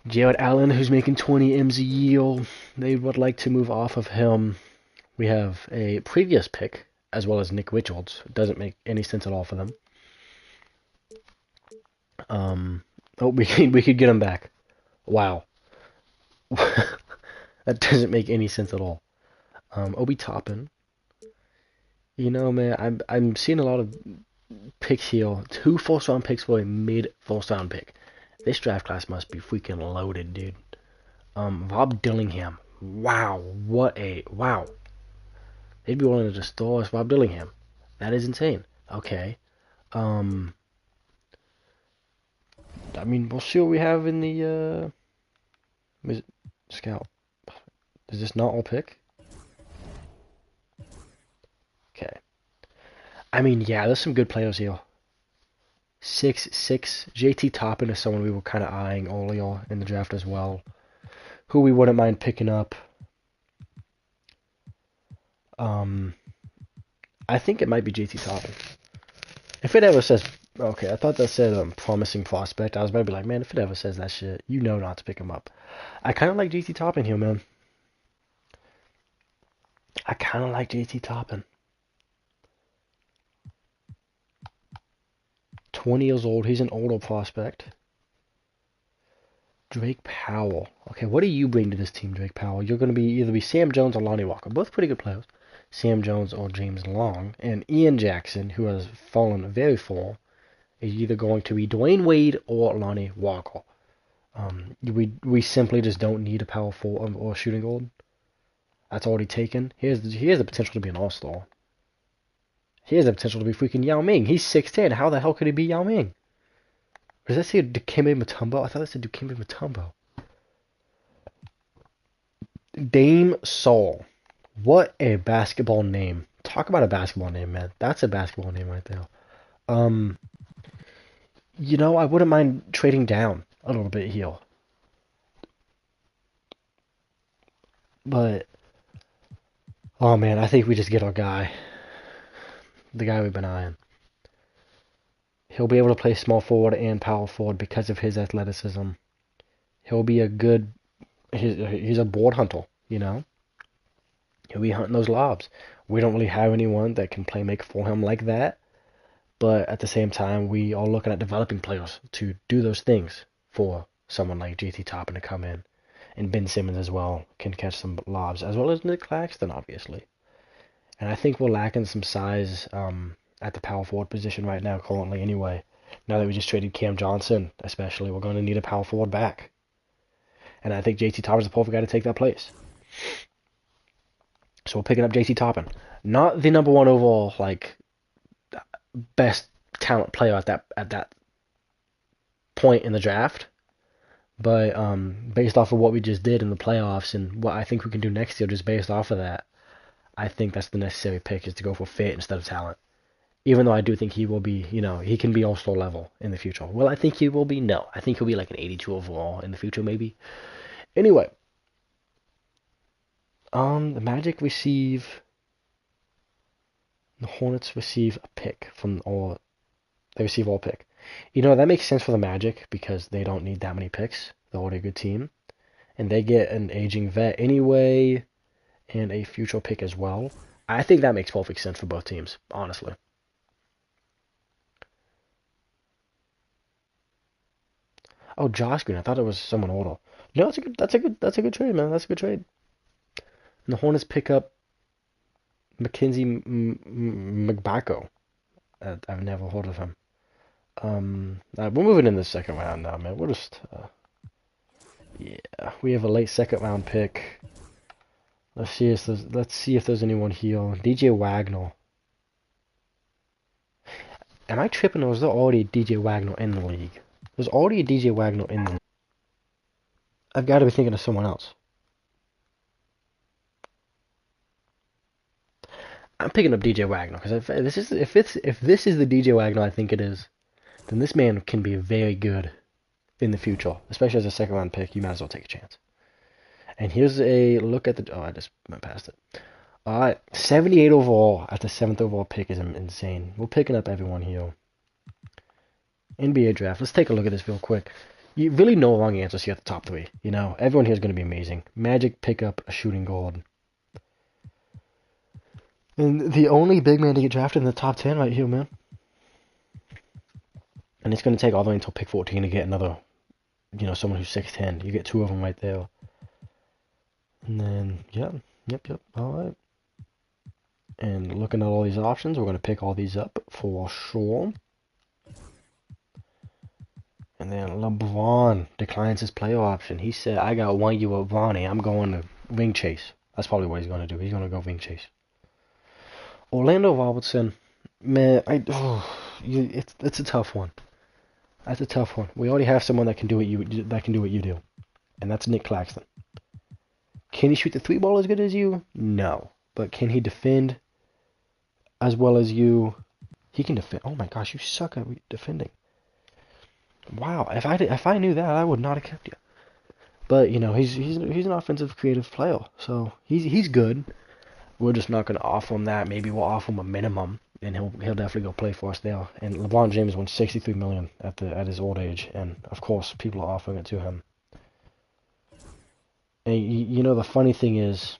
Jared Allen, who's making 20 M's a year. They would like to move off of him. We have a previous pick, as well as Nick Richards. It doesn't make any sense at all for them. Oh, we could get him back. Wow. That doesn't make any sense at all. Obi Toppin. You know, man, I'm seeing a lot of picks here. 2 first-round picks for a mid-first-round pick. This draft class must be freaking loaded, dude. Rob Dillingham. Wow, wow. They'd be willing to just throw us Rob Dillingham. That is insane. Okay. I mean, we'll see what we have in the scout. Is this not all pick? Okay. I mean, yeah, there's some good players here. 6'6". JT Toppin is someone we were kind of eyeing earlier in the draft as well. Who we wouldn't mind picking up. I think it might be JT Toppin. If it ever says, okay, I thought that said promising prospect. I was about to be like, man, if it ever says that shit, you know not to pick him up. I kind of like JT Toppin here, man. I kind of like JT Toppin. 20 years old. He's an older prospect. Drake Powell. Okay, what do you bring to this team, Drake Powell? You're going to be either Sam Jones or Lonnie Walker. Both pretty good players. Sam Jones or James Long. And Ian Jackson, who has fallen very far, is either going to be Dwayne Wade or Lonnie Walker. We simply just don't need a power forward or shooting guard. That's already taken. He has the potential to be an all-star. He has the potential to be freaking Yao Ming. He's 6'10". How the hell could he be Yao Ming? Or does that say Dikembe Mutombo? I thought it said Dikembe Mutombo. Dame Saul. What a basketball name. Talk about a basketball name, man. That's a basketball name right there. You know, I wouldn't mind trading down a little bit here. But, oh man, I think we just get our guy. The guy we've been eyeing. He'll be able to play small forward and power forward because of his athleticism. He'll be a good... He's a board hunter, you know? He'll be hunting those lobs. We don't really have anyone that can play make for him like that. But at the same time, we are looking at developing players to do those things for someone like JT Toppin to come in. And Ben Simmons as well can catch some lobs, as well as Nick Claxton, obviously. And I think we're lacking some size at the power forward position right now, currently anyway. Now that we just traded Cam Johnson, especially, we're going to need a power forward back. And I think JT Toppin's the perfect guy to take that place. So we're picking up JT Toppin. Not the number 1 overall, like, best talent player at that point in the draft. But based off of what we just did in the playoffs and what I think we can do next year, just based off of that, I think that's the necessary pick, is to go for fit instead of talent. Even though I do think he will be, you know, he can be all-star level in the future. Well, I think he will be? No. I think he'll be like an 82 overall in the future, maybe. Anyway. The Magic receive... The Hornets receive a pick from all... They receive all pick. You know, that makes sense for the Magic because they don't need that many picks. They're already a good team. And they get an aging vet anyway, and a future pick as well. I think that makes perfect sense for both teams, honestly. Oh, Josh Green. I thought it was someone older. No, that's a good trade, man. That's a good trade. And the Hornets pick up McBacko. I've never heard of him. We're moving in the second round now, man. We're just, yeah, we have a late second round pick. Let's see if there's anyone here. DJ Wagner. Am I tripping, or is there already a DJ Wagner in the league? There's already a DJ Wagner in the league. I've got to be thinking of someone else. I'm picking up DJ Wagner because if this is the DJ Wagner I think it is, then this man can be very good in the future, especially as a second round pick. You might as well take a chance. And here's a look at the. Oh, I just went past it. All right, 78 overall at the 7th overall pick is insane. We're picking up everyone here. NBA draft. Let's take a look at this real quick. You really no wrong answers here at the top 3. You know, everyone here is going to be amazing. Magic pick up a shooting guard. And the only big man to get drafted in the top 10 right here, man. And it's going to take all the way until pick 14 to get another, you know, someone who's 6'10". You get 2 of them right there. And then, yep, all right. And looking at all these options, we're going to pick all these up for sure. And then LeBron declines his player option. He said, I got 1 year with Ronnie. I'm going to ring chase. That's probably what he's going to do. He's going to go ring chase. Orlando Robertson, man, it's a tough one. That's a tough one. We already have someone that can do what you do, and that's Nick Claxton. Can he shoot the 3 ball as good as you? No, but can he defend as well as you? He can defend. Oh my gosh, you suck at defending. Wow, if I knew that, I would not have kept you. But you know, he's an offensive creative player, so he's good. We're just not going to offer him that. Maybe we'll offer him a minimum, and he'll definitely go play for us there. And LeBron James won $63 million at his old age, and of course people are offering it to him. And you know the funny thing is,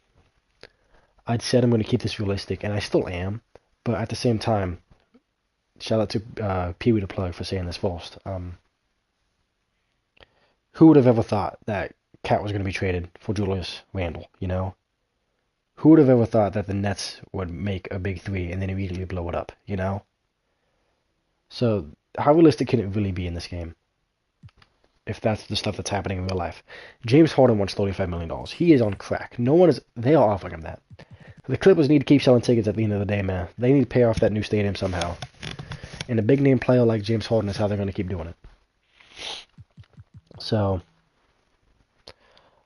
I'd said I'm going to keep this realistic, and I still am. But at the same time, shout out to Pee Wee the Plug for saying this first. Who would have ever thought that Cat was going to be traded for Julius Randle? You know. Who would have ever thought that the Nets would make a big 3 and then immediately blow it up, you know? So, how realistic can it really be in this game? If that's the stuff that's happening in real life. James Harden wants $35 million. He is on crack. They are offering him that. The Clippers need to keep selling tickets at the end of the day, man. They need to pay off that new stadium somehow. And a big name player like James Harden is how they're going to keep doing it. So,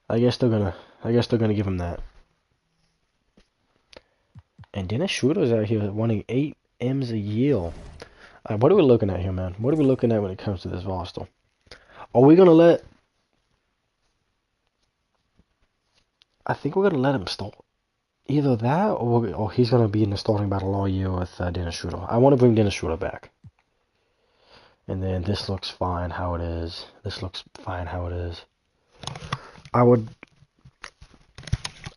I guess they're gonna give him that. And Dennis Schroeder's out here wanting 8 M's a year. What are we looking at here, man? What are we looking at when it comes to this roster? Are we gonna let? I think we're gonna let him start. Either that, or he's gonna be in the starting battle all year with Dennis Schroeder. I want to bring Dennis Schroeder back. And then this looks fine how it is. This looks fine how it is. I would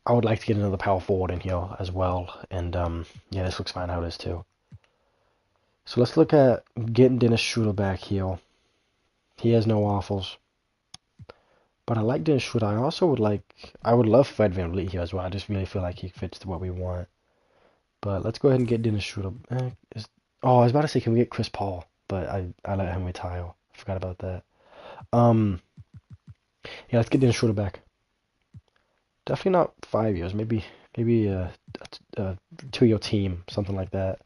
like to get another power forward in here as well. And, yeah, this looks fine how it is, too. So let's look at getting Dennis Schroeder back here. He has no offers. But I like Dennis Schroeder. I would love Fred VanVleet here as well. I just really feel like he fits to what we want. But let's go ahead and get Dennis Schroeder. I was about to say, can we get Chris Paul? But I let him retire. I forgot about that. Yeah, let's get Dennis Schroeder back. Definitely not 5 years. Maybe a 2-year team, something like that.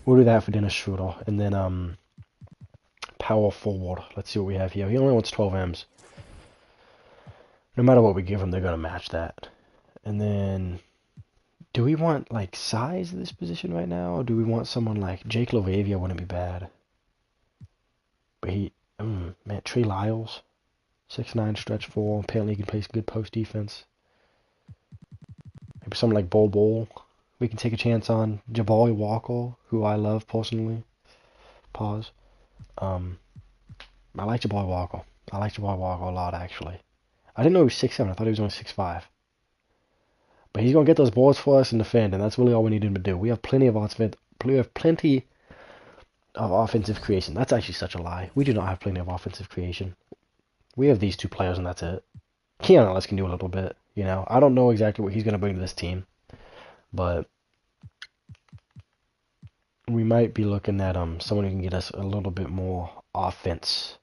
We'll do that for Dennis Schroeder. And then power forward. Let's see what we have here. He only wants 12 M's. No matter what we give him, they're going to match that. And then, do we want, like, size in this position right now? Or do we want someone like Jake LaRavia? Wouldn't be bad. But man, Trey Lyles. 6'9", stretch 4. Apparently he can play some good post defense. Maybe someone like Bol Bol we can take a chance on. Jabari Walker, who I love personally. Pause. I like Jabari Walker. I like Jabari Walker a lot, actually. I didn't know he was 6'7". I thought he was only 6'5". But he's going to get those boards for us and defend, and that's really all we need him to do. We have plenty of offensive creation. That's actually such a lie. We do not have plenty of offensive creation. We have these 2 players, and that's it. Keanu Ellis can do a little bit, you know. I don't know exactly what he's going to bring to this team, but might be looking at someone who can get us a little bit more offense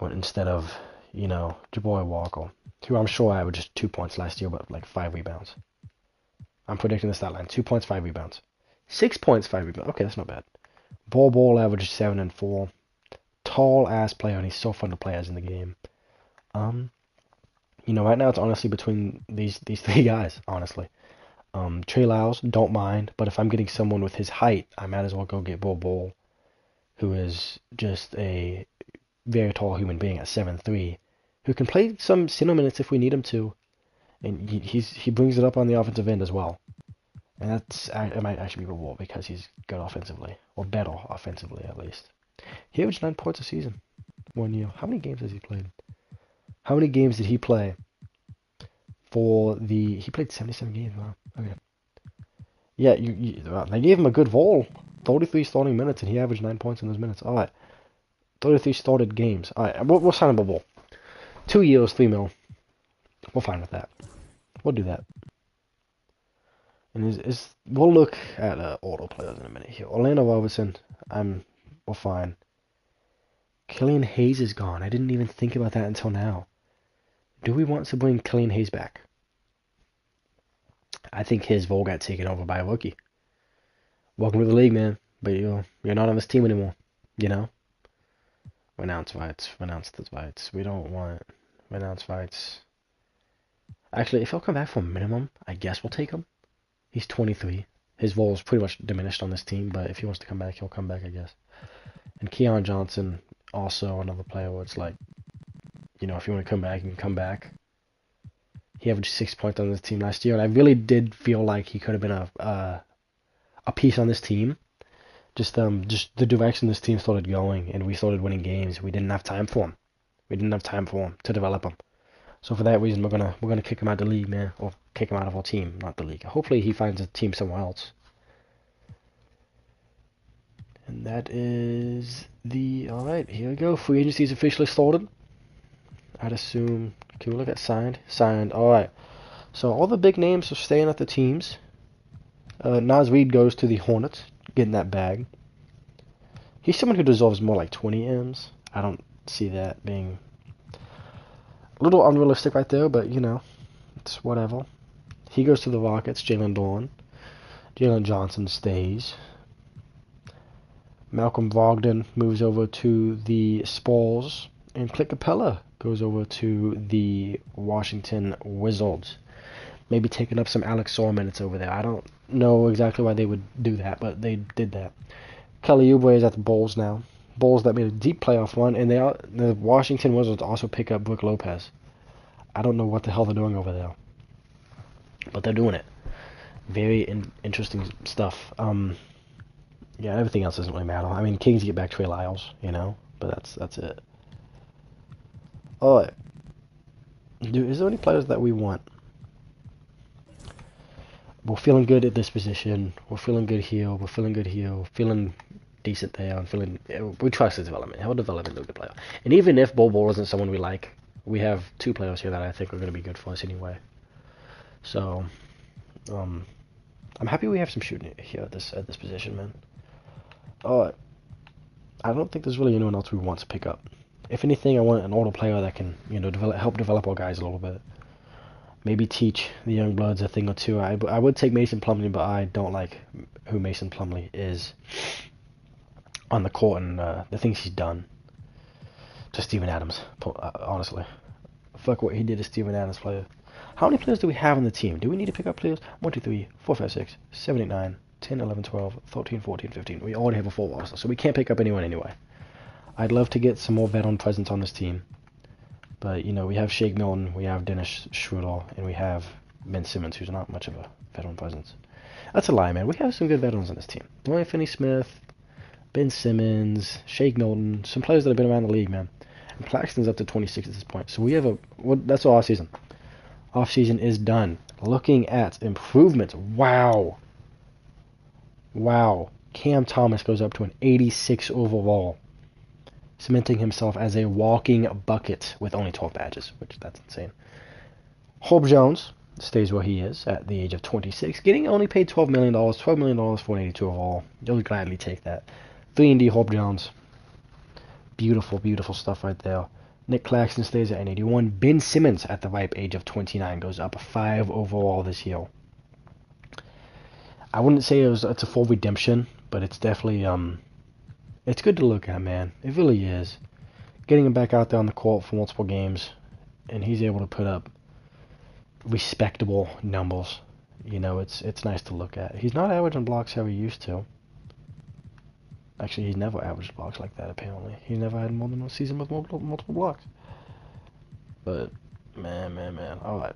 instead of, Jaboy Walker, who I'm sure averaged 2 points last year, but like 5 rebounds. I'm predicting the stat line: 2 points, 5 rebounds, 6 points, 5 rebounds. Okay, that's not bad. Ball averaged 7 and 4. Tall ass player, and he's so fun to play as in the game. Right now it's honestly between these three guys, honestly. Trey Lyles, don't mind, but if I'm getting someone with his height, I might as well go get Ball, who is just a very tall human being at 7'3", who can play some center minutes if we need him to, and he brings it up on the offensive end as well. And it might actually be Ball because he's good offensively, or better offensively at least. He averaged 9 points a season 1 year. How many games has he played? How many games did he play? He played 77 games. Wow. Okay. Yeah, they gave him a good role. 33 starting minutes, and he averaged 9 points in those minutes. All right. 33 started games. All right, we'll sign him a Ball. 2 years, $3 million. We're fine with that. We'll do that. And we'll look at auto players in a minute here. Orlando Robertson, we're fine. Killian Hayes is gone. I didn't even think about that until now. Do we want to bring Killian Hayes back? I think his role got taken over by a rookie. Welcome to the league, man. But you're not on this team anymore. Renounce rights. Renounce the rights. We don't want renounce rights. Actually, if he'll come back for a minimum, I guess we'll take him. He's 23. His role is pretty much diminished on this team, but if he wants to come back, he'll come back, I guess. And Keon Johnson, also another player where it's like, if you want to come back, you can come back. He averaged 6 points on this team last year, and I really did feel like he could have been a piece on this team. Just the direction this team started going, and we started winning games. We didn't have time for him. We didn't have time for him to develop him. So for that reason, we're gonna kick him out of the league, man, or kick him out of our team, not the league. Hopefully, he finds a team somewhere else. And that is all right. Here we go. Free agency is officially started. I'd assume. Can we look at signed? Signed. All right. So all the big names are staying at the teams. Naz Reid goes to the Hornets, getting that bag. He's someone who deserves more like 20 M's. I don't see that being a little unrealistic right there, but it's whatever. He goes to the Rockets. Jalen Dawn. Jalen Johnson stays. Malcolm Brogdon moves over to the Spurs, and Clint Capella goes over to the Washington Wizards. Maybe taking up some Alex Sorr minutes over there. I don't know exactly why they would do that, but they did that. Kelly Oubre is at the Bulls now. Bulls that made a deep playoff run, and the Washington Wizards also pick up Brook Lopez. I don't know what the hell they're doing over there, but they're doing it. Very interesting stuff. Yeah, everything else doesn't really matter. I mean, Kings get back Trey Lyles, but that's it. All right. Is there any players that we want? We're feeling good at this position. We're feeling good here. We're feeling good here. We're feeling decent there. We trust his development. He'll develop into a good player. And even if Ball isn't someone we like, we have 2 players here that I think are going to be good for us anyway. So, I'm happy we have some shooting here at this position, man. Alright. I don't think there's really anyone else we want to pick up. If anything, I want an older player that can, help develop our guys a little bit. Maybe teach the young bloods a thing or two. I would take Mason Plumlee, but I don't like who Mason Plumlee is on the court and the things he's done to Steven Adams, honestly. Fuck what he did to Steven Adams player. How many players do we have on the team? Do we need to pick up players? 1, 2, 3, 4, 5, 6, 7, 8, 9, 10, 11, 12, 13, 14, 15. We already have a full roster, so we can't pick up anyone anyway. I'd love to get some more veteran presence on this team. But, we have Shake Milton, we have Dennis Schroeder, and we have Ben Simmons, who's not much of a veteran presence. That's a lie, man. We have some good veterans on this team. Dorian Finney-Smith, Ben Simmons, Shake Milton, some players that have been around the league, man. And Claxton's up to 26 at this point. So we have that's our offseason. Offseason is done. Looking at improvements. Wow. Cam Thomas goes up to an 86 overall, cementing himself as a walking bucket with only 12 badges, which that's insane. Hope Jones stays where he is at the age of 26, getting only paid $12 million, $12 million for an 82 overall. You'll gladly take that. 3-and-D Hope Jones. Beautiful, beautiful stuff right there. Nick Claxton stays at an 81. Ben Simmons at the ripe age of 29 goes up a 5 overall this year. I wouldn't say it's a full redemption, but it's definitely it's good to look at, man. It really is. Getting him back out there on the court for multiple games, and he's able to put up respectable numbers. You know, it's nice to look at. He's not averaging blocks how he used to. Actually, he's never averaged blocks like that, apparently. He's never had more than a season with multiple blocks. But, man. Alright.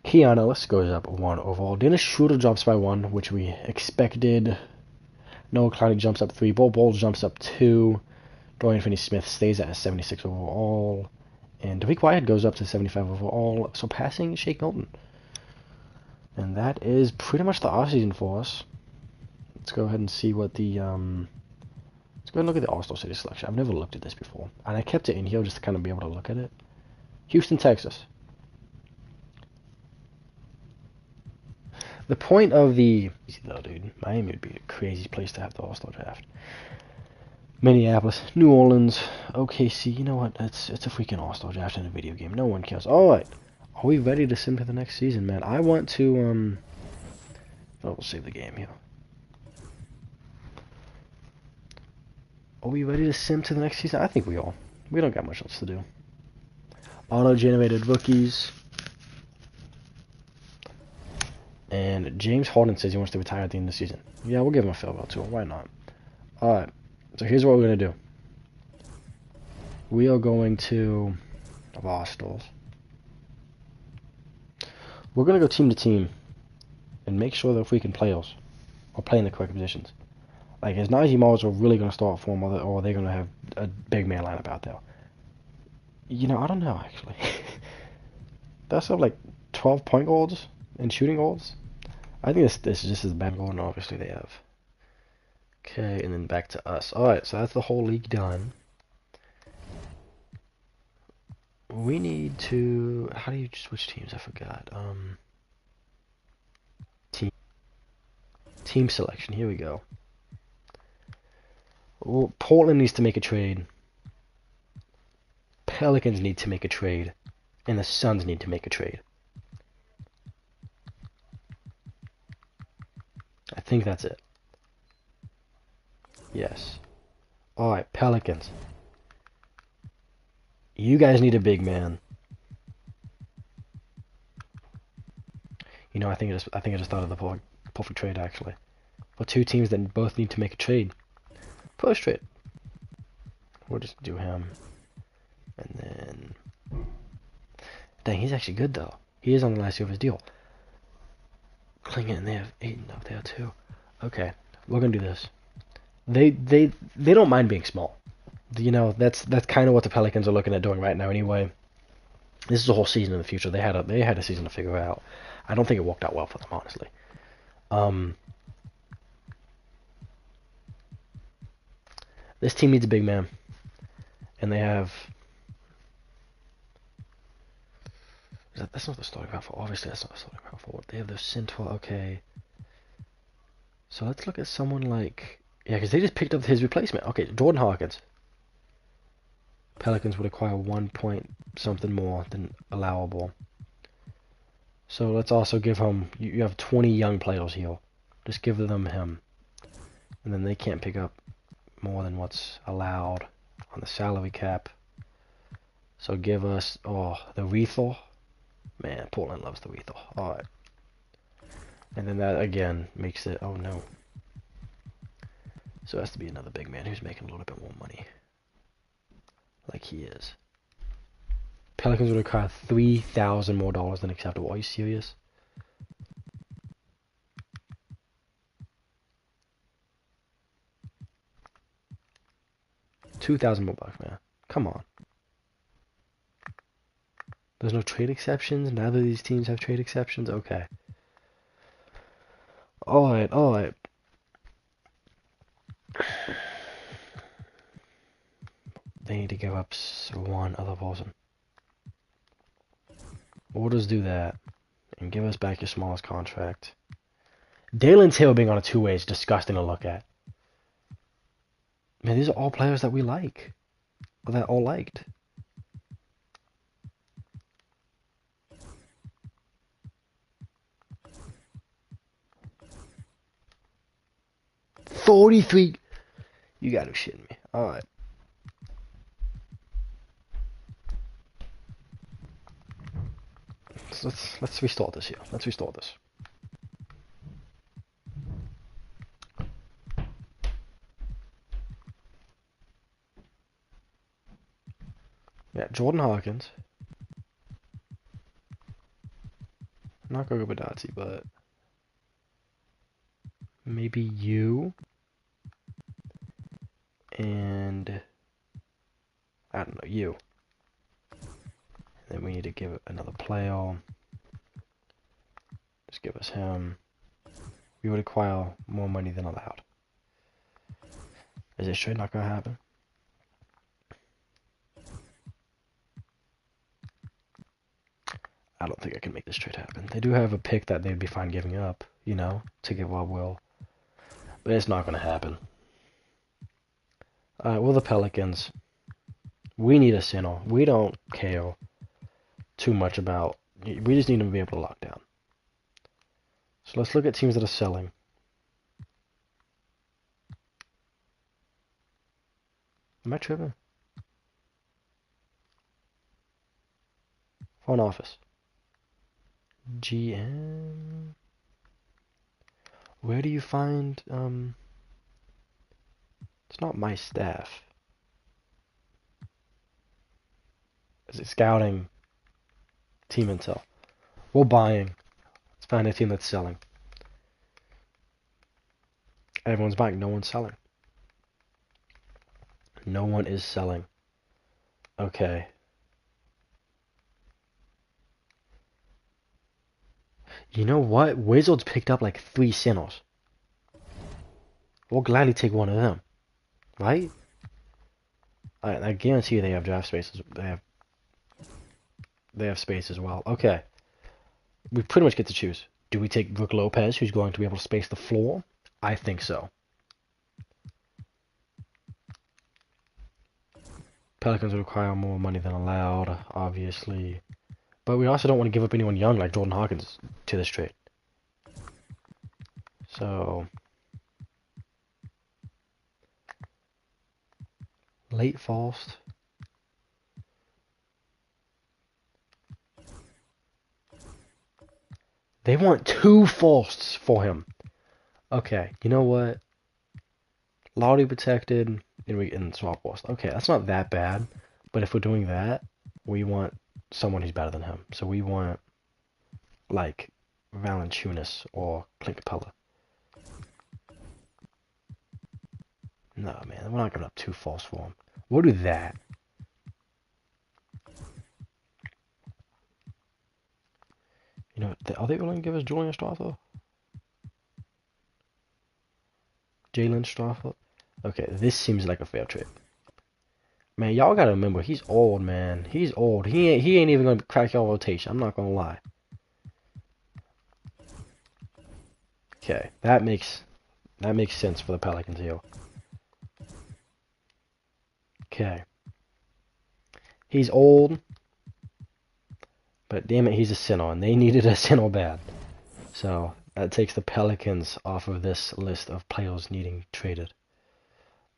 Keanu Ellis goes up 1 overall. Dennis Schroeder drops by 1, which we expected. Noah Clowney jumps up 3. Bol Bol jumps up 2. Dorian Finney-Smith stays at 76 overall. And Tariq Whitehead goes up to 75 overall, surpassing Shake Milton. And that is pretty much the offseason for us. Let's go ahead and see what the let's go and look at the All-Star City selection. I've never looked at this before, and I kept it in here just to kind of be able to look at it. Houston, Texas. The point of the though, dude, Miami would be a crazy place to have the All-Star draft. Minneapolis, New Orleans, OKC. You know what? It's a freaking All-Star draft in a video game. No one cares. All right, are we ready to sim to the next season, man? I want to oh, we'll save the game here. Are we ready to sim to the next season? I think we are. We don't got much else to do. Auto-generated rookies. And James Harden says he wants to retire at the end of the season. Yeah, we'll give him a farewell tour. Why not? Alright. So here's what we're going to do. We are going to rosters. We're going to go team to team and make sure that if we can play us or play in the correct positions. Like, is Najee Marshall really going to start for him, or are they going to have a big man lineup out there? You know, I don't know, actually. That's have like 12 point guards and shooting guards. I think this is just as bad going. Obviously, they have. Okay, and then back to us. Alright, so that's the whole league done. We need to... How do you switch teams? I forgot. Team selection. Here we go. Well, Portland needs to make a trade. Pelicans need to make a trade. And the Suns need to make a trade. I think that's it. Yes. Alright, Pelicans. You guys need a big man. You know, I think I just thought of the perfect trade, actually. For two teams that both need to make a trade. First trade. We'll just do him. And then... Dang, he's actually good, though. He is on the last year of his deal. Klingon, and they have Aiden up there, too. Okay, we're gonna do this. They don't mind being small. You know, that's kind of what the Pelicans are looking at doing right now, anyway. This is a whole season in the future. They had a season to figure out. I don't think it worked out well for them, honestly. This team needs a big man, and they have. That's not the starting power forward. Obviously, that's not the starting power forward. They have the center. Okay. So let's look at someone like, yeah, because they just picked up his replacement. Okay, Jordan Hawkins. Pelicans would acquire 1 point something more than allowable. So let's also give him. You have 20 young players here. Just give them him, and then they can't pick up more than what's allowed on the salary cap. So give us the Rethel. Man, Portland loves the Rethel. All right, and then that again makes it. Oh no. So it has to be another big man who's making a little bit more money, like he is. Pelicans would require $3,000 more than acceptable. Are you serious? $2,000 more bucks, man. Come on. There's no trade exceptions. Neither of these teams have trade exceptions. Okay. All right. They need to give up one other person. We'll just do that. And give us back your smallest contract. Dalen Taylor being on a two-way is disgusting to look at. Man, these are all players that we like. Or that all liked. $43. You gotta be shitting me. Alright. Let's restart this here. Let's restart this. Yeah, Jordan Hawkins. Not Gogo Badazzi, but maybe you and I don't know, you. And then we need to give it another player. Just give us him. We would acquire more money than allowed. Is this trade not gonna happen? I don't think I can make this trade happen. They do have a pick that they'd be fine giving up, you know, to give Rob Will. But it's not gonna happen. Alright, well, the Pelicans. We need a center. We don't care too much about. We just need them to be able to lock down. So let's look at teams that are selling. Am I tripping? Front office. GM. Where do you find, it's not my staff. Is it scouting? Team intel. We're buying. Let's find a team that's selling. Everyone's buying. No one's selling. No one is selling. Okay. You know what? Wizards picked up like 3 centers. We'll gladly take one of them. Right? I guarantee you they have draft spaces. They have space as well. Okay. We pretty much get to choose. Do we take Brook Lopez, who's going to be able to space the floor? I think so. Pelicans would require more money than allowed, obviously. But we also don't want to give up anyone young like Jordan Hawkins to this trade. So, late Faust. They want 2 Fausts for him. Okay, you know what? Lottery protected and swap Faust. Okay, that's not that bad. But if we're doing that, we want someone who's better than him. So we want, like, Valanciunas or Clint Capella. No, man, we're not giving up 2 falls for him. We'll do that. You know, are they willing to give us Julian Strawther? Jalen Strawther? Okay, this seems like a fair trade. Man, y'all gotta remember, he's old, man. He's old. He ain't even gonna crack y'all rotation. I'm not gonna lie. Okay, that makes sense for the Pelicans here. Okay. He's old, but damn it, he's a center, and they needed a center bad. So that takes the Pelicans off of this list of players needing traded.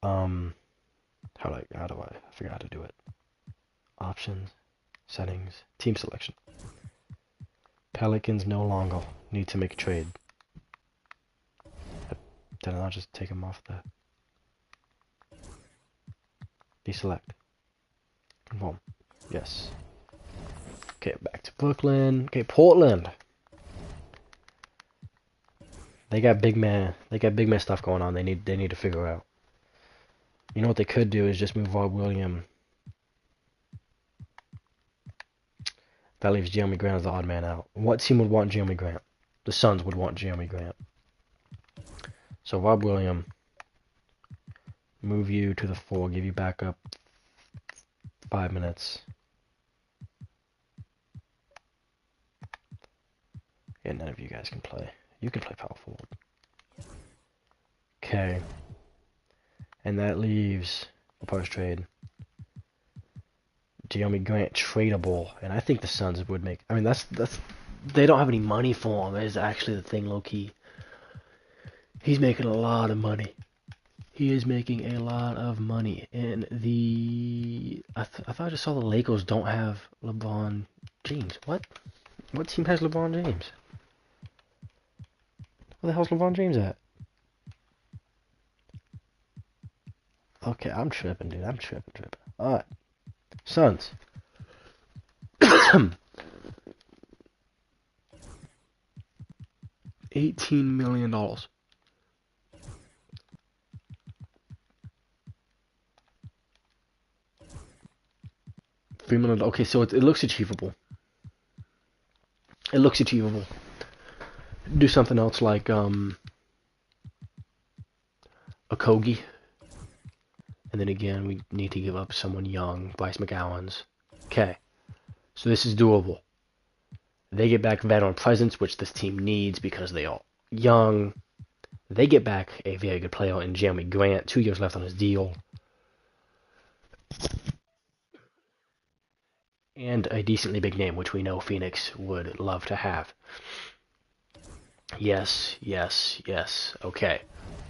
How do I figure out how to do it? Options, settings, team selection. Pelicans no longer need to make a trade. Did I not just take them off the deselect? Confirm. Yes. Okay, back to Brooklyn. Okay, Portland. They got big man stuff going on. They need to figure out. You know what they could do is just move Rob Williams. That leaves Jeremy Grant as the odd man out. What team would want Jeremy Grant? The Suns would want Jeremy Grant. So Rob Williams, move you to the 4, give you backup 5 minutes. Yeah, none of you guys can play. You can play power forward. Okay. And that leaves a post trade. Jeremy Grant tradable, and I think the Suns would make. I mean, that's they don't have any money for him. Is actually the thing, low key. He's making a lot of money. He is making a lot of money, and I thought I just saw the Lakers don't have LeBron James. What? What team has LeBron James? Where the hell's LeBron James at? Okay, I'm tripping, dude. I'm tripping. All right, Suns. $18 million. $3 million. Okay, so it looks achievable. It looks achievable. Do something else like a Kogi. And then again, we need to give up someone young, Bryce McGowan's. Okay, so this is doable. They get back veteran presence, which this team needs because they are young. They get back a very good player in Jeremy Grant, 2 years left on his deal. And a decently big name, which we know Phoenix would love to have. Yes. Okay.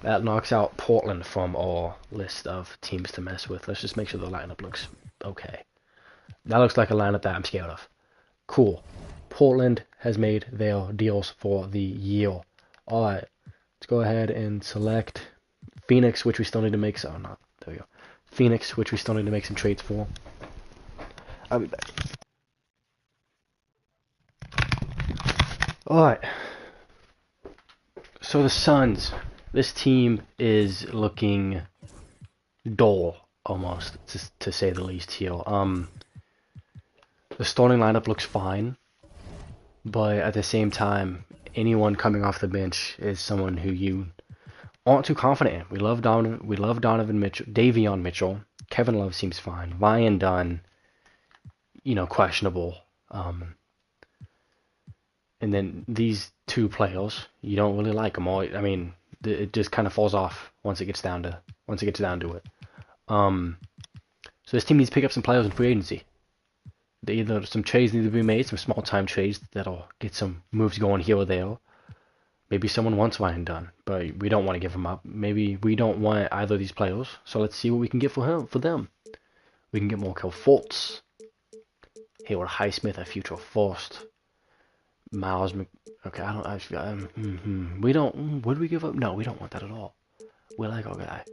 That knocks out Portland from our list of teams to mess with. Let's just make sure the lineup looks okay. That looks like a lineup that I'm scared of. Cool. Portland has made their deals for the year. Alright. Let's go ahead and select Phoenix, which we still need to make some. Oh, no. There we go. Phoenix, which we still need to make some trades for. I'll be back. Alright. So the Suns. This team is looking dull, almost, to say the least here. The starting lineup looks fine, but at the same time, anyone coming off the bench is someone who you aren't too confident in. We love Donovan Mitchell, Davion Mitchell. Kevin Love seems fine. Ryan Dunn, questionable. And then these two players, you don't really like them all. I mean, it just kind of falls off once it gets down to it. So this team needs to pick up some players in free agency. Either some trades need to be made, some small time trades that'll get some moves going here or there. Maybe someone wants Ryan Dunn, but we don't want to give him up. Maybe we don't want either of these players. So let's see what we can get for them. We can get Markelle Fultz, Hayward Highsmith, a future first. Miles okay, I don't actually would we give up? No, we don't want that at all. We like our guy.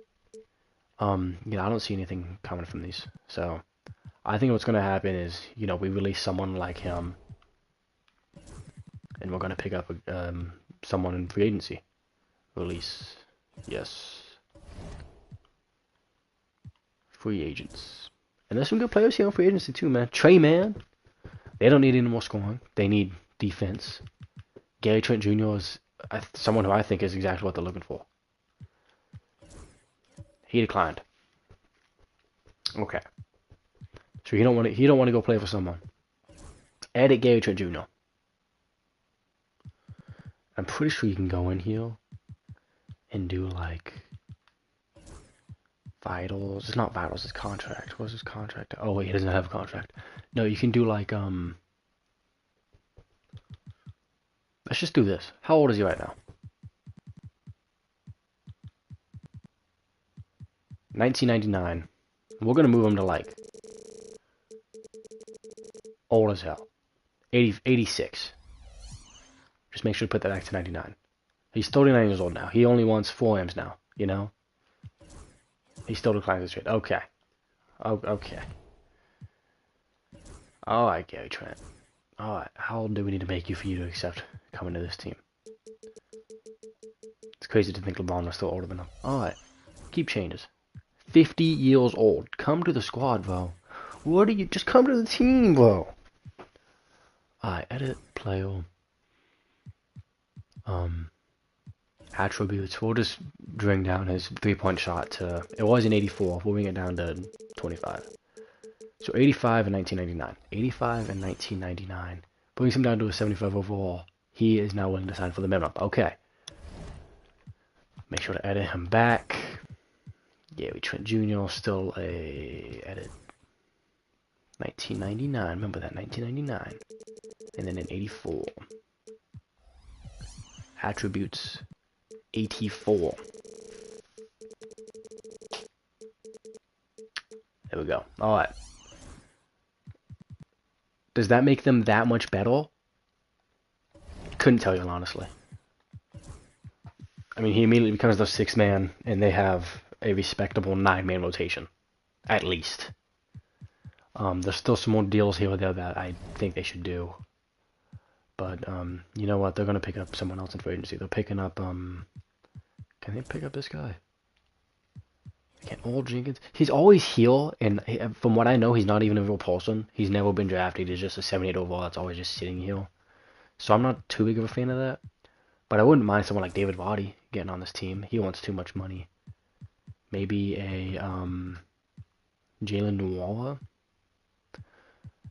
I don't see anything coming from these. So I think what's gonna happen is, we release someone like him, and we're gonna pick up someone in free agency. Release. Yes. Free agents. And there's some good players here in free agency too, man. Trey Man. They don't need any more scoring. They need defense. Gary Trent Jr. is someone who I think is exactly what they're looking for. He declined. Okay. So he don't want to go play for someone. Edit Gary Trent Jr. I'm pretty sure you can go in here and do like vitals. It's not vitals, it's contract. What's his contract? Oh wait, he doesn't have a contract. No, you can do like let's just do this. How old is he right now? 1999. We're gonna move him to like old as hell. 86. Just make sure to put that back to 99. He's 39 years old now. He only wants 4 M's now, He still declines his trade. Okay. Oh, okay. Alright, Gary Trent. Alright, how old do we need to make you for you to accept coming to this team? It's crazy to think LeBron was still older than him. Alright. Keep changes. 50 years old. Come to the squad, bro. What are you? Just come to the team, bro. Alright, edit player. Attributes. We'll just bring down his 3-point shot to, it was an 84. We'll bring it down to 25. So 85 and 1999. 85 and 1999. Brings him down to a 75 overall. He is now willing to sign for the minimum. Okay. Make sure to edit him back. Yeah, we Trent Jr. still a edit. 1999. Remember that 1999. And then in 84. Attributes 84. There we go. All right. Does that make them that much better? Couldn't tell you, honestly. I mean, he immediately becomes the 6th man, and they have a respectable 9-man rotation. At least. There's still some more deals here or there that I think they should do. But, you know what? They're going to pick up someone else in free agency. They're picking up, can they pick up this guy? Can All Jenkins? He's always here, and from what I know, he's not even a real person. He's never been drafted. He's just a 78 overall that's always just sitting here. So I'm not too big of a fan of that. But I wouldn't mind someone like David Vardy getting on this team. He wants too much money. Maybe a Jalen Noir.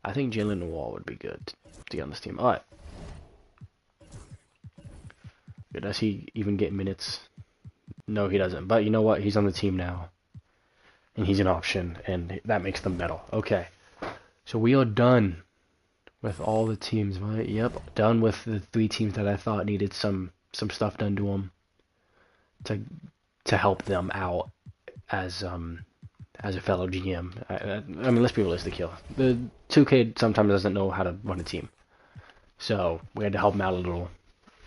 I think Jalen Noir would be good to get on this team. All right. Does he even get minutes? No, he doesn't. But you know what? He's on the team now. And he's an option, and that makes them better. Okay. So we are done with all the teams, right? Yep. Done with the 3 teams that I thought needed some stuff done to them to help them out as a fellow GM. I mean, let's be realistic here. The 2K sometimes doesn't know how to run a team. So we had to help them out a little,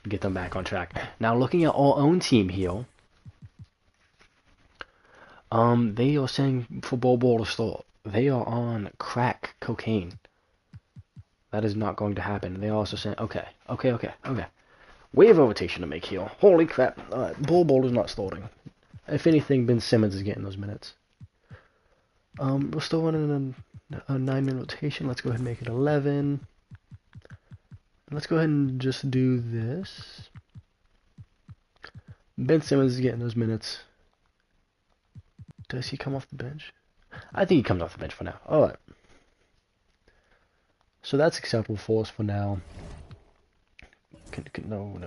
get them back on track. Now looking at our own team here, they are saying for Ball to start. They are on crack cocaine. That is not going to happen. They are also saying, okay. We have a rotation to make here. Holy crap. Alright, Ball is not starting. If anything, Ben Simmons is getting those minutes. We're still running a 9-man rotation. Let's go ahead and make it 11. Let's go ahead and just do this. Ben Simmons is getting those minutes. Does he come off the bench? I think he comes off the bench for now. Alright. So that's acceptable for us for now. No.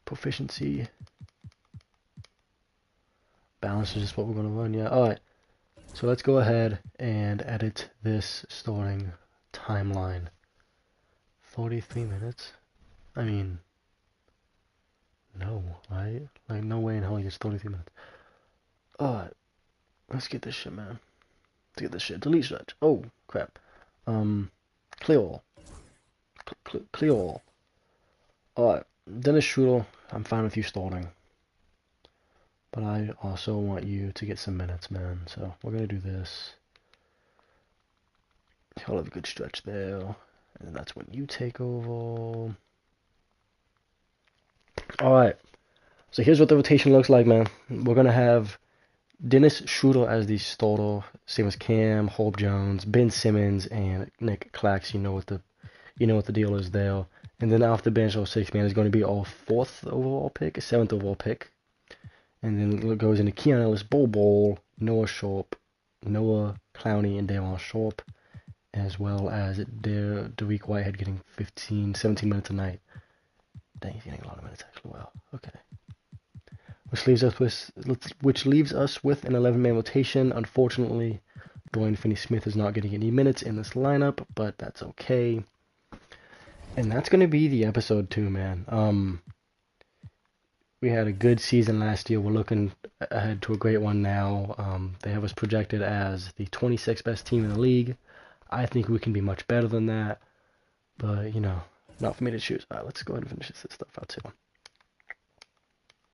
Proficiency. Balance is just what we're going to run, yeah. Alright. So let's go ahead and edit this starting timeline. 43 minutes? I mean, no, right? Like, no way in hell he gets 33 minutes. Alright. Let's get this shit, man. Let's get this shit. Delete stretch. Oh, crap. Clear all. Clear all. Alright. Dennis Schroeder, I'm fine with you starting. But I also want you to get some minutes, man. So we're going to do this. I'll have a good stretch there. And that's when you take over. Alright. So here's what the rotation looks like, man. We're going to have Dennis Schroeder as the starter. Same as Cam, Hope Jones, Ben Simmons, and Nick Clax. You know what the deal is there. And then off the bench, our 6th man is going to be our 4th overall pick, 7th overall pick. And then it goes into Keon Ellis, Ball, Noah Sharp, Noah Clowney, and Davon Sharp, as well as Derek Whitehead getting 17 minutes a night. Dang, he's getting a lot of minutes actually. Wow. Okay. Which leaves us with an 11-man rotation. Unfortunately, Dorian Finney-Smith is not getting any minutes in this lineup, but that's okay. And that's going to be the episode 2, man. We had a good season last year. We're looking ahead to a great one now. They have us projected as the 26th best team in the league. I think we can be much better than that. But, not for me to choose. Alright, let's go ahead and finish this stuff out too.